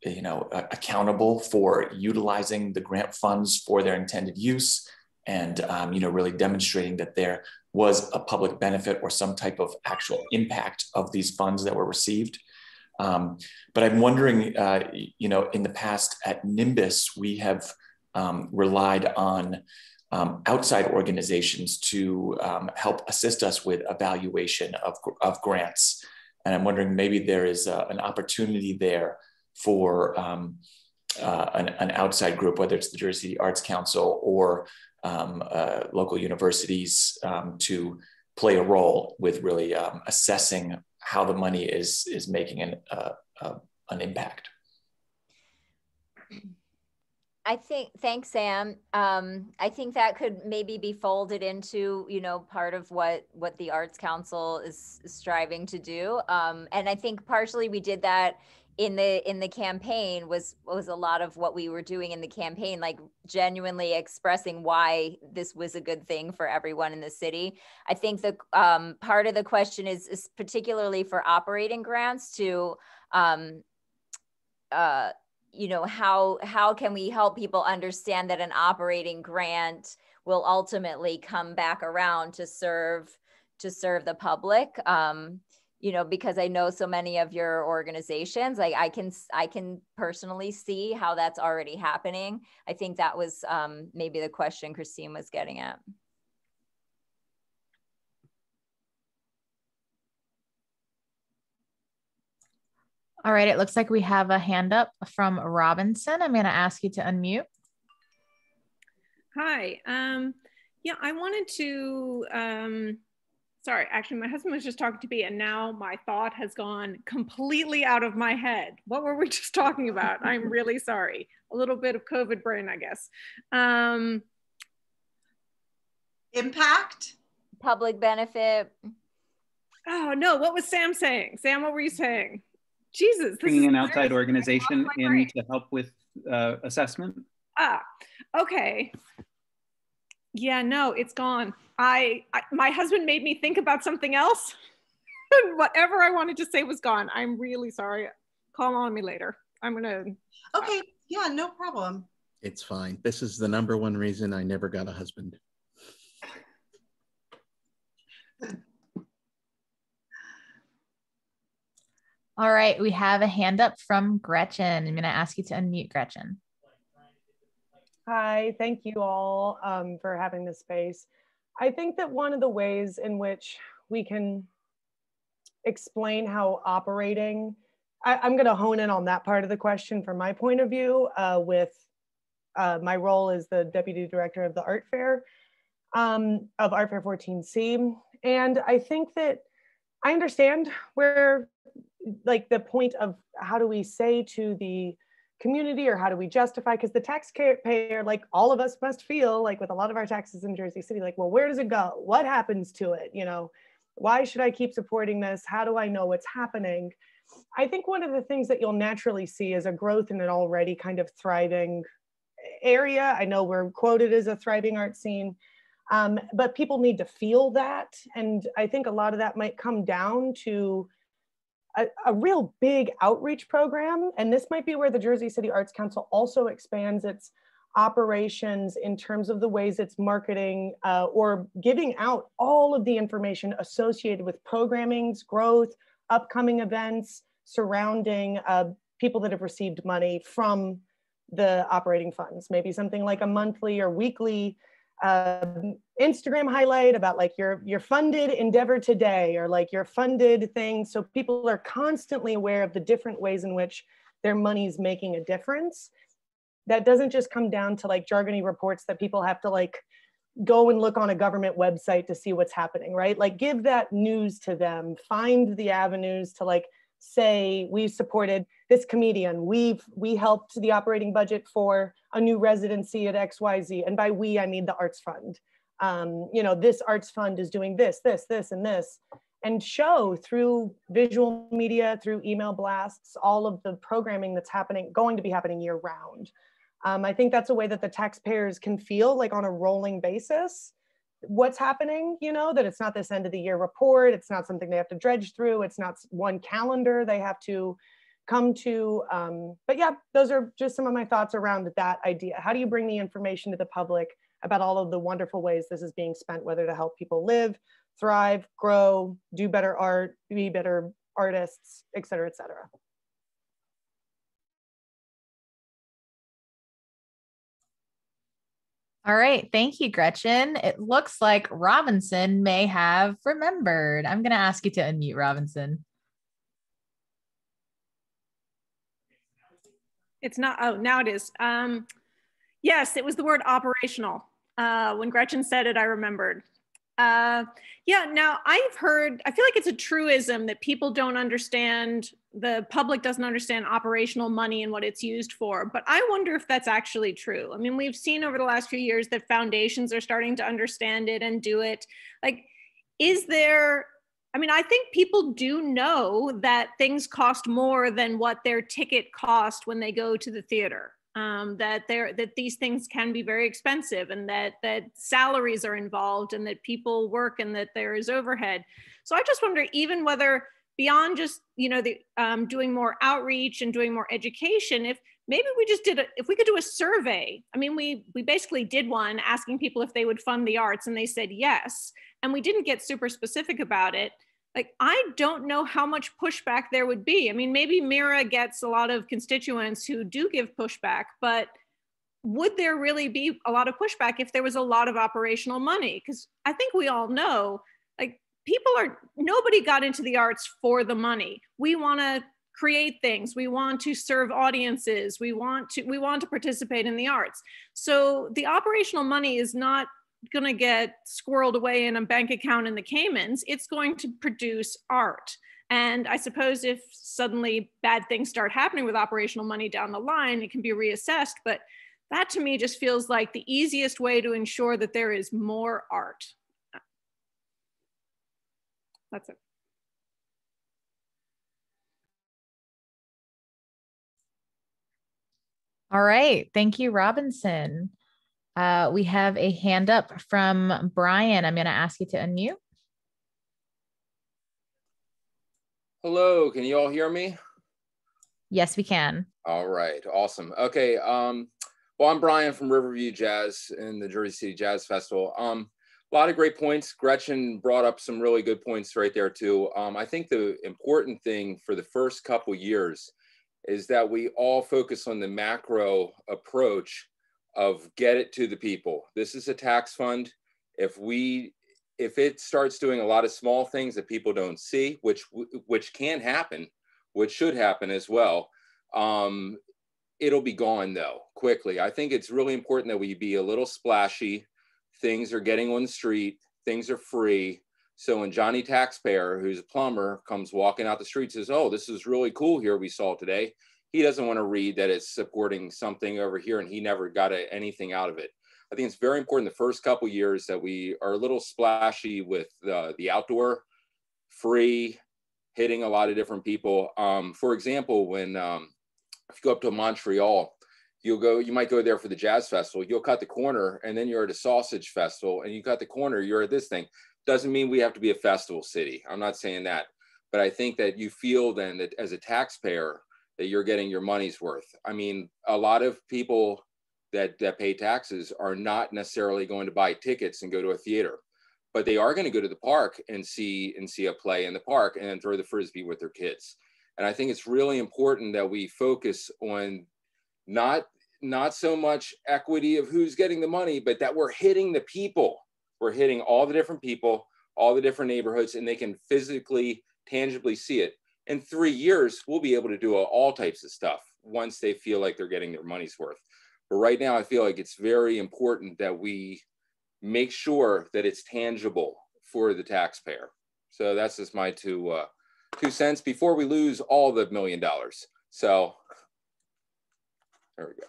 you know, accountable for utilizing the grant funds for their intended use, and you know, really demonstrating that there was a public benefit or some type of actual impact of these funds that were received. But I'm wondering, you know, in the past at Nimbus, we have relied on outside organizations to help assist us with evaluation of grants. And I'm wondering maybe there is an opportunity there for an outside group, whether it's the Jersey City Arts Council or local universities, to play a role with really assessing how the money is making an impact. I think, thanks, Sam. I think that could maybe be folded into, you know, part of what the Arts Council is striving to do. And I think partially we did that in the campaign was a lot of what we were doing in the campaign, like genuinely expressing why this was a good thing for everyone in the city. I think the part of the question is particularly for operating grants to, you know, how can we help people understand that an operating grant will ultimately come back around to serve the public? You know, because I know so many of your organizations, like I can personally see how that's already happening. I think that was maybe the question Christine was getting at. All right, it looks like we have a hand up from Robinson. I'm going to ask you to unmute. Hi. Yeah, I wanted to, sorry, actually my husband was just talking to me and now my thought has gone completely out of my head. What were we just talking about? I'm really sorry. A little bit of COVID brain, I guess. Impact? Public benefit. Oh no, what was Sam saying? Sam, what were you saying? Jesus. Bringing an outside organization in to help with assessment. Ah, okay. Yeah, no, it's gone. My husband made me think about something else. Whatever I wanted to say was gone. I'm really sorry. Call on me later. I'm gonna. Okay, yeah, no problem. It's fine. This is the #1 reason I never got a husband. All right, we have a hand up from Gretchen. I'm going to ask you to unmute, Gretchen. Hi, thank you all for having this space. I think that one of the ways in which we can explain how operating, I'm going to hone in on that part of the question from my point of view with my role as the Deputy Director of the Art Fair, of Art Fair 14C. And I think that I understand where, like, the point of how do we say to the community, or how do we justify, because the taxpayer, like all of us must feel like with a lot of our taxes in Jersey City, like, well, where does it go? What happens to it? You know, why should I keep supporting this? How do I know what's happening? I think one of the things that you'll naturally see is a growth in an already kind of thriving area. I know we're quoted as a thriving art scene, but people need to feel that. And I think a lot of that might come down to a real big outreach program. And this might be where the Jersey City Arts Council also expands its operations in terms of the ways it's marketing or giving out all of the information associated with programming's growth, upcoming events surrounding people that have received money from the operating funds. Maybe something like a monthly or weekly Instagram highlight about like your funded endeavor today, or like your funded thing. So people are constantly aware of the different ways in which their money is making a difference. That doesn't just come down to like jargony reports that people have to like go and look on a government website to see what's happening, right? Like give that news to them, find the avenues to like say, we supported this comedian, we helped the operating budget for a new residency at XYZ. And by we, I mean the Arts Fund. You know, this Arts Fund is doing this, and this, and show through visual media, through email blasts, all of the programming that's going to be happening year round. I think that's a way that the taxpayers can feel like on a rolling basis what's happening, you know, that it's not this end of the year report, it's not something they have to dredge through, it's not one calendar they have to come to. But yeah, those are just some of my thoughts around that idea. How do you bring the information to the public about all of the wonderful ways this is being spent, whether to help people live, thrive, grow, do better art, be better artists, et cetera, et cetera. All right, thank you, Gretchen. It looks like Robinson may have remembered. I'm going to ask you to unmute, Robinson. It's not, oh, now it is. Yes, it was the word operational. When Gretchen said it, I remembered. Yeah, now I've heard, I feel like it's a truism that people don't understand, the public doesn't understand operational money and what it's used for, but I wonder if that's actually true. I mean, we've seen over the last few years that foundations are starting to understand it and do it. Like, is there I mean, I think people do know that things cost more than what their ticket cost when they go to the theater. That these things can be very expensive, and that salaries are involved, and that people work, and that there is overhead. So I just wonder, even whether beyond just, you know, the doing more outreach and doing more education, if maybe we just if we could do a survey. I mean, we basically did one asking people if they would fund the arts, and they said yes. And we didn't get super specific about it. Like, I don't know how much pushback there would be. I mean, maybe Mira gets a lot of constituents who do give pushback, but would there really be a lot of pushback if there was a lot of operational money? Because I think we all know, like, nobody got into the arts for the money. We want to create things. We want to serve audiences. We want to participate in the arts. So the operational money is not going to get squirreled away in a bank account in the Caymans. It's going to produce art. And I suppose if suddenly bad things start happening with operational money down the line, it can be reassessed. But that to me just feels like the easiest way to ensure that there is more art. That's it. All right. Thank you, Robinson. We have a hand up from Brian. I'm going to ask you to unmute. Hello, can you all hear me? Yes, we can. All right, awesome. Okay, well, I'm Brian from Riverview Jazz in the Jersey City Jazz Festival. A lot of great points. Gretchen brought up some really good points right there too. I think the important thing for the first couple years is that we all focus on the macro approach of get it to the people. This is a tax fund. If it starts doing a lot of small things that people don't see, which can happen, which should happen as well, it'll be gone though, quickly. I think it's really important that we be a little splashy. Things are getting on the street, things are free. So when Johnny Taxpayer, who's a plumber, comes walking out the street and says, oh, this is really cool here we saw today, he doesn't want to read that it's supporting something over here and he never got anything out of it. I think it's very important the first couple of years that we are a little splashy with the outdoor, free, hitting a lot of different people. For example, when if you go up to Montreal, you might go there for the jazz festival, you'll cut the corner and then you're at a sausage festival, and you cut the corner, you're at this thing. Doesn't mean we have to be a festival city. I'm not saying that, but I think that you feel then that as a taxpayer that you're getting your money's worth. I mean, a lot of people that pay taxes are not necessarily going to buy tickets and go to a theater, but they are going to go to the park and see a play in the park and then throw the Frisbee with their kids. And I think it's really important that we focus on not so much equity of who's getting the money, but that we're hitting the people. We're hitting all the different people, all the different neighborhoods, and they can physically, tangibly see it. In 3 years, we'll be able to do all types of stuff once they feel like they're getting their money's worth. But right now, I feel like it's very important that we make sure that it's tangible for the taxpayer. So that's just my two cents before we lose all the $1 million. So there we go.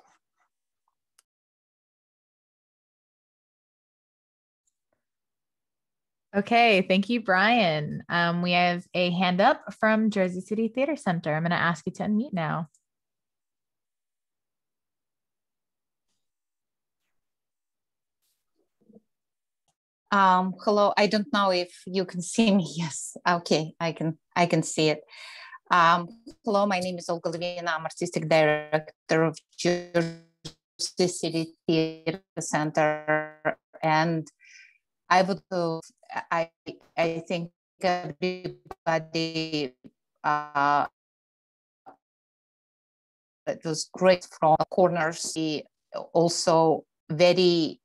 Okay, thank you, Brian. We have a hand up from Jersey City Theater Center. I'm going to ask you to unmute now. Hello, I don't know if you can see me. Yes, okay, I can see it. Hello, my name is Olga Levina. I'm artistic director of Jersey City Theater Center, and I think everybody it was great from corners, also very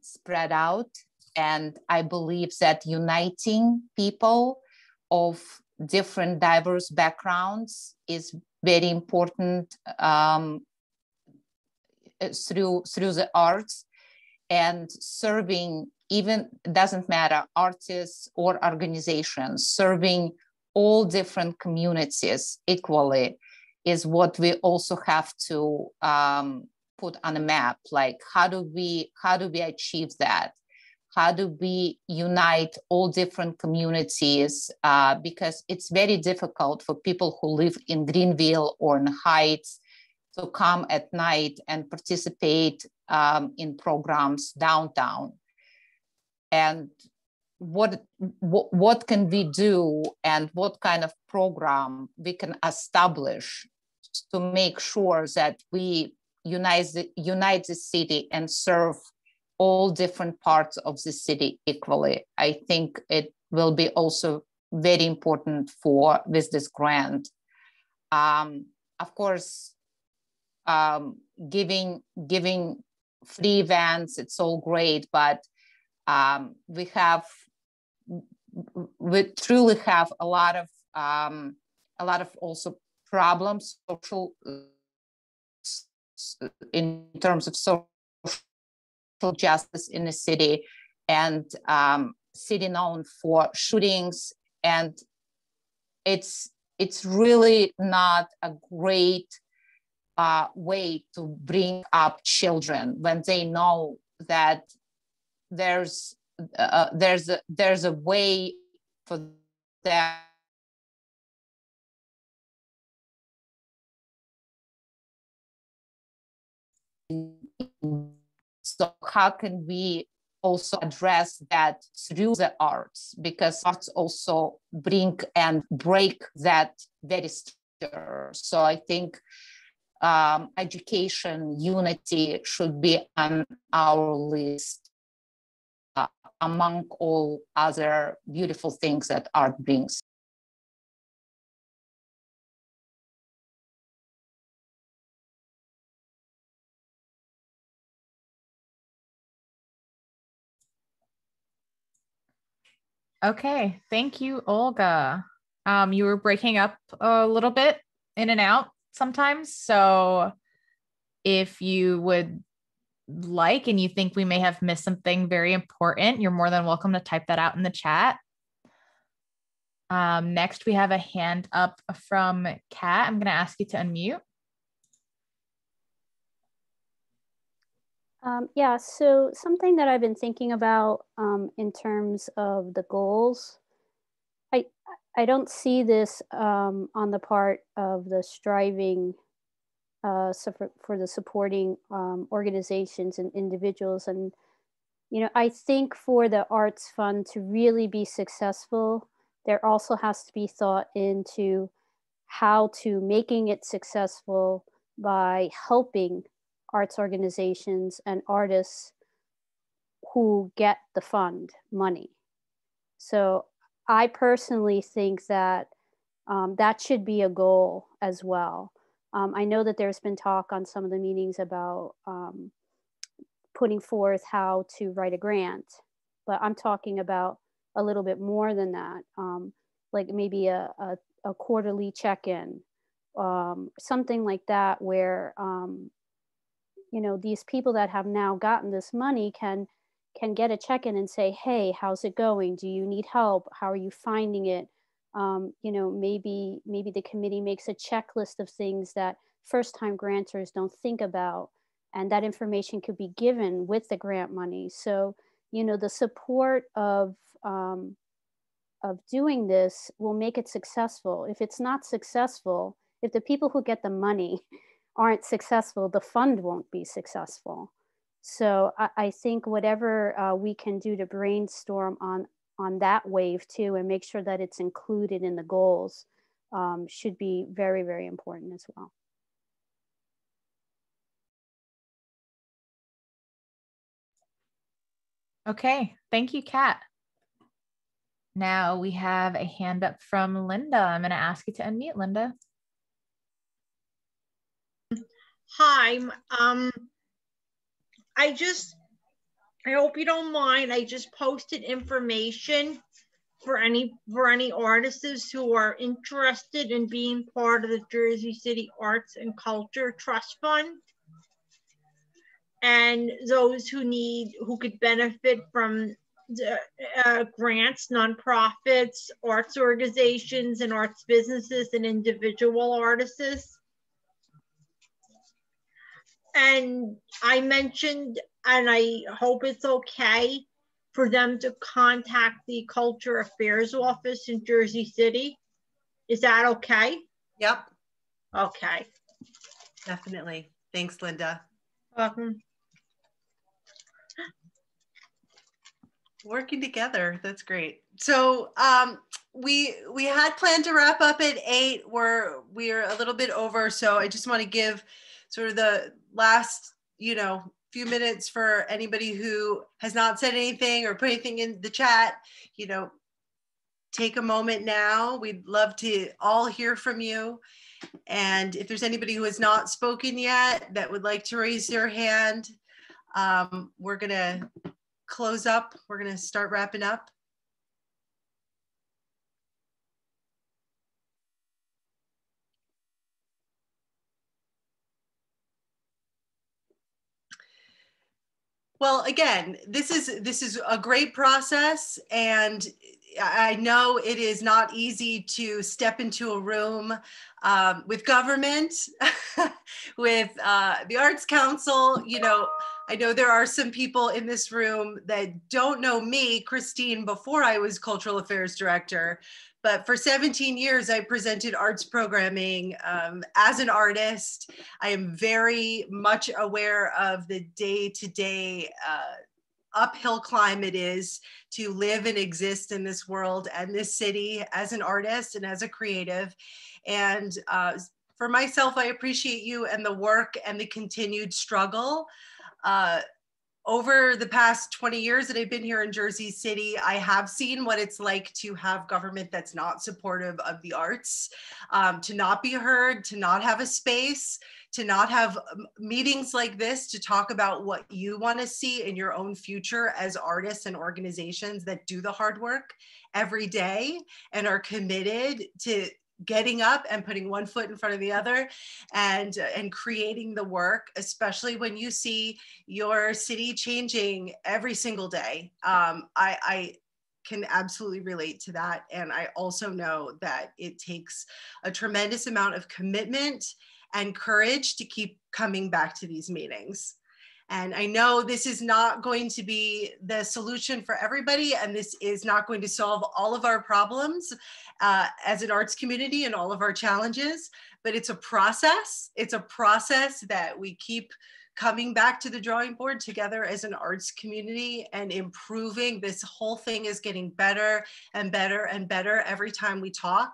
spread out. And I believe that uniting people of different diverse backgrounds is very important through the arts, and serving, even doesn't matter, artists or organizations, serving all different communities equally is what we also have to put on a map. Like, how do we achieve that? how do we unite all different communities, because it's very difficult for people who live in Greenville or in Heights to come at night and participate in programs downtown. And what can we do, and what kind of program we can establish to make sure that we unite the city and serve all different parts of the city equally. I think it will be also very important with this grant. Of course, giving free events, it's all great, but we truly have a lot of also problems, social, in terms of social justice in the city, and city known for shootings, and it's really not a great way to bring up children when they know that there's a way for them. So how can we also address that through the arts? Because arts also bring and break that very structure. So I think education, unity should be on our list among all other beautiful things that art brings. Okay, thank you, Olga. You were breaking up a little bit in and out sometimes. So if you would like, and you think we may have missed something very important, you're more than welcome to type that out in the chat. Next, we have a hand up from Kat. I'm going to ask you to unmute. Yeah, so something that I've been thinking about in terms of the goals, I don't see this on the part of the striving for the supporting organizations and individuals. And, you know, I think for the Arts Fund to really be successful, there also has to be thought into how to making it successful by helping arts organizations and artists who get the fund money. So I personally think that that should be a goal as well. I know that there's been talk on some of the meetings about putting forth how to write a grant, but I'm talking about a little bit more than that, like maybe a quarterly check-in, something like that, where you know, these people that have now gotten this money can get a check-in and say, hey, how's it going? Do you need help? How are you finding it? You know, maybe the committee makes a checklist of things that first-time grantors don't think about, and that information could be given with the grant money. So, you know, the support of doing this will make it successful. If it's not successful, if the people who get the money aren't successful, the fund won't be successful. So I think whatever we can do to brainstorm on that wave too, and make sure that it's included in the goals, should be very, very important as well. Okay, thank you, Kat. Now we have a hand up from Linda. I'm going to ask you to unmute, Linda. Hi, I hope you don't mind. I just posted information for any artists who are interested in being part of the Jersey City Arts and Culture Trust Fund, and those who could benefit from the, grants, nonprofits, arts organizations, and arts businesses, and individual artists. And I mentioned, and I hope it's okay, for them to contact the Culture Affairs Office in Jersey City. Is that okay? Yep. Okay. Definitely. Thanks, Linda. Welcome. Working together. That's great. So we had planned to wrap up at 8. We're a little bit over. So I just want to give sort of the last, few minutes for anybody who has not said anything or put anything in the chat, take a moment now. We'd love to all hear from you. And if there's anybody who has not spoken yet that would like to raise their hand, we're going to close up. We're going to start wrapping up. Well, again, this is a great process, and I know it is not easy to step into a room with government, with the Arts Council. I know there are some people in this room that don't know me, Christine, before I was Cultural Affairs Director. But for 17 years, I presented arts programming as an artist. I am very much aware of the day-to-day uphill climb it is to live and exist in this world and this city as an artist and as a creative. And for myself, I appreciate you and the work and the continued struggle. Over the past 20 years that I've been here in Jersey City, I have seen what it's like to have government that's not supportive of the arts, to not be heard, to not have a space, to not have meetings like this to talk about what you want to see in your own future as artists and organizations that do the hard work every day and are committed to getting up and putting one foot in front of the other and creating the work, especially when you see your city changing every single day. I can absolutely relate to that. And I also know that it takes a tremendous amount of commitment and courage to keep coming back to these meetings. And I know this is not going to be the solution for everybody, and this is not going to solve all of our problems as an arts community and all of our challenges, but it's a process. It's a process that we keep coming back to the drawing board together as an arts community and improving. This whole thing is getting better and better and better every time we talk.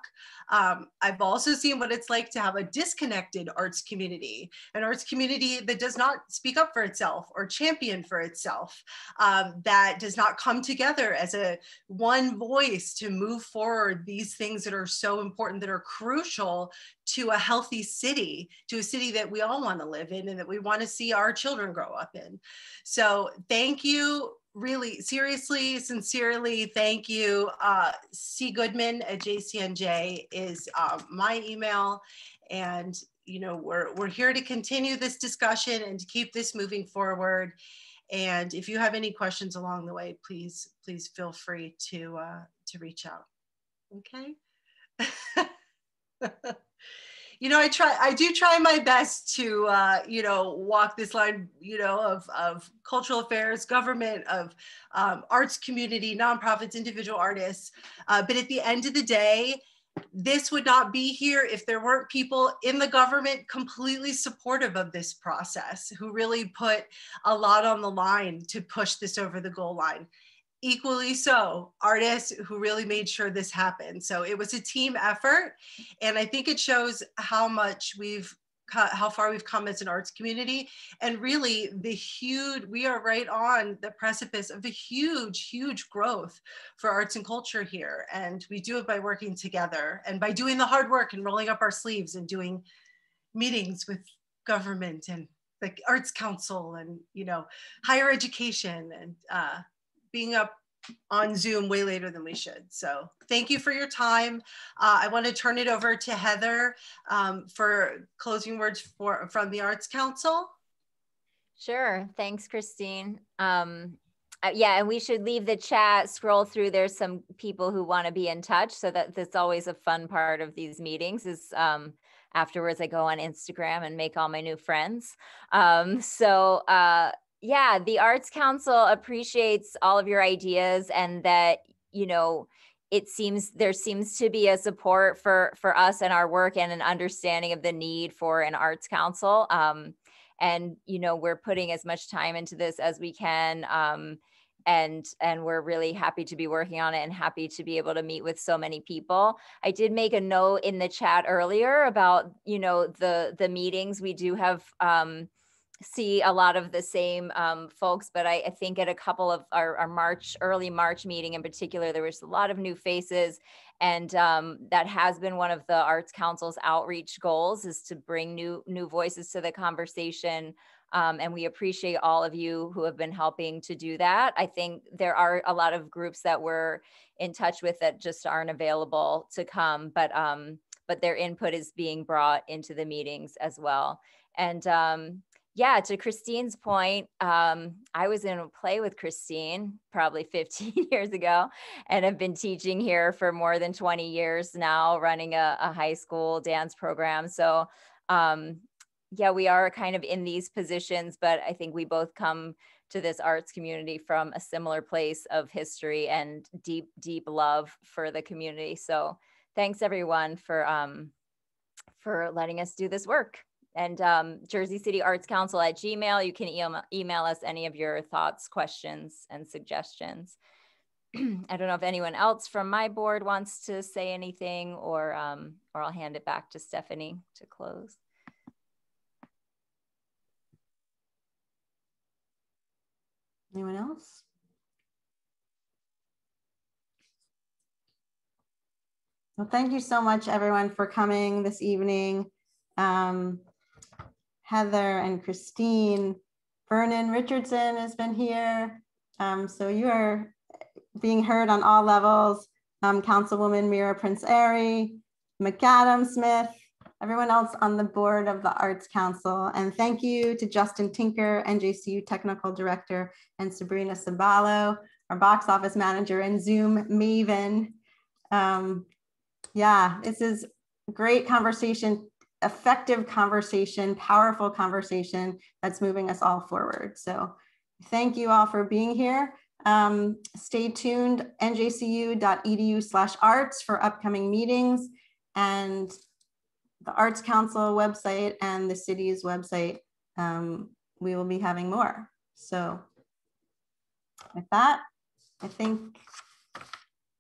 I've also seen what it's like to have a disconnected arts community, an arts community that does not speak up for itself or champion for itself, that does not come together as a one voice to move forward these things that are so important, that are crucial to a healthy city, to a city that we all want to live in and that we want to see our children grow up in. So thank you. Really, seriously, sincerely, thank you. cgoodman@jcnj is my email. And, we're here to continue this discussion and to keep this moving forward. And if you have any questions along the way, please feel free to reach out. Okay. I do try my best to, walk this line, of cultural affairs, government, of arts community, nonprofits, individual artists. But at the end of the day, this would not be here if there weren't people in the government completely supportive of this process, who really put a lot on the line to push this over the goal line. Equally so, artists who really made sure this happened. So it was a team effort. And I think it shows how far we've come as an arts community. And really we are right on the precipice of a huge growth for arts and culture here. And we do it by working together and by doing the hard work and rolling up our sleeves and doing meetings with government and the Arts Council and, higher education and, being up on Zoom way later than we should. So thank you for your time. I want to turn it over to Heather for closing words from the Arts Council. Sure, thanks, Christine. Yeah, and we should leave the chat, scroll through. There's some people who want to be in touch, so that's always a fun part of these meetings is afterwards I go on Instagram and make all my new friends. yeah, the Arts Council appreciates all of your ideas, and that, you know, there seems to be a support for us and our work, and an understanding of the need for an Arts Council. And, you know, we're putting as much time into this as we can. And we're really happy to be working on it, and happy to be able to meet with so many people. I did make a note in the chat earlier about, you know, the meetings. We do have, see a lot of the same folks, but I think at a couple of our early March meeting in particular, there was a lot of new faces. And that has been one of the Arts Council's outreach goals, is to bring new voices to the conversation. And we appreciate all of you who have been helping to do that. I think there are a lot of groups that we're in touch with that just aren't available to come, but their input is being brought into the meetings as well. And yeah, to Christine's point, I was in a play with Christine probably 15 years ago, and have been teaching here for more than 20 years now, running a high school dance program. So yeah, we are kind of in these positions, but I think we both come to this arts community from a similar place of history and deep, deep love for the community. So thanks everyone for letting us do this work. And Jersey City Arts Council at Gmail, you can email us any of your thoughts, questions, and suggestions. I don't know if anyone else from my board wants to say anything, or I'll hand it back to Stephanie to close. Anyone else? Well, thank you so much, everyone, for coming this evening. Heather and Christine, Vernon Richardson has been here. So you are being heard on all levels. Councilwoman Mira Prince Airy, McAdam Smith, everyone else on the board of the Arts Council. And thank you to Justin Tinker, NJCU Technical Director, and Sabrina Sabalo, our box office manager and Zoom maven. Yeah, this is a great conversation, effective conversation, powerful conversation that's moving us all forward. So thank you all for being here. Stay tuned, njcu.edu/arts for upcoming meetings, and the Arts Council website and the city's website. We will be having more. So with that, I think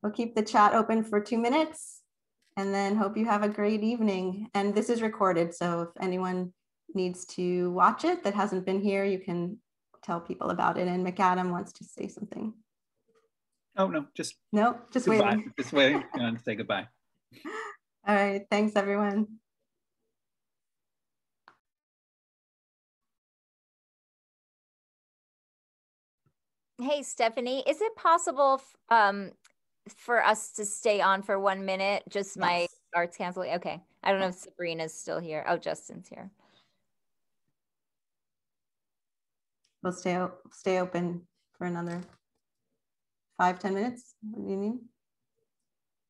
we'll keep the chat open for 2 minutes, and then hope you have a great evening. And this is recorded, so if anyone needs to watch it that hasn't been here, you can tell people about it. And McAdam wants to say something. Oh, no, just goodbye. Waiting. Just waiting to say goodbye. All right, thanks everyone. Hey, Stephanie, is it possible for us to stay on for 1 minute? Just my Arts Council. Okay. I don't know if Sabrina's still here. Oh, Justin's here. We'll stay open for another 5-10 minutes. What do you need?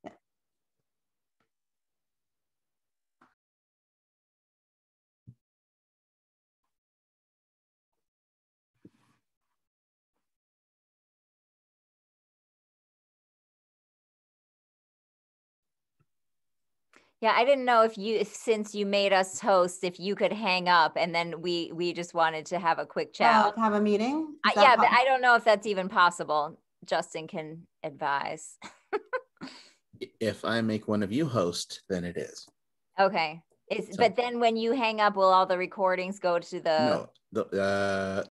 Yeah. Yeah, I didn't know if since you made us host, if you could hang up, and then we just wanted to have a quick chat. Have a meeting? Yeah, but I don't know if that's even possible. Justin can advise. If I make one of you host, then it is. Okay. But then when you hang up, will all the recordings go to the? No,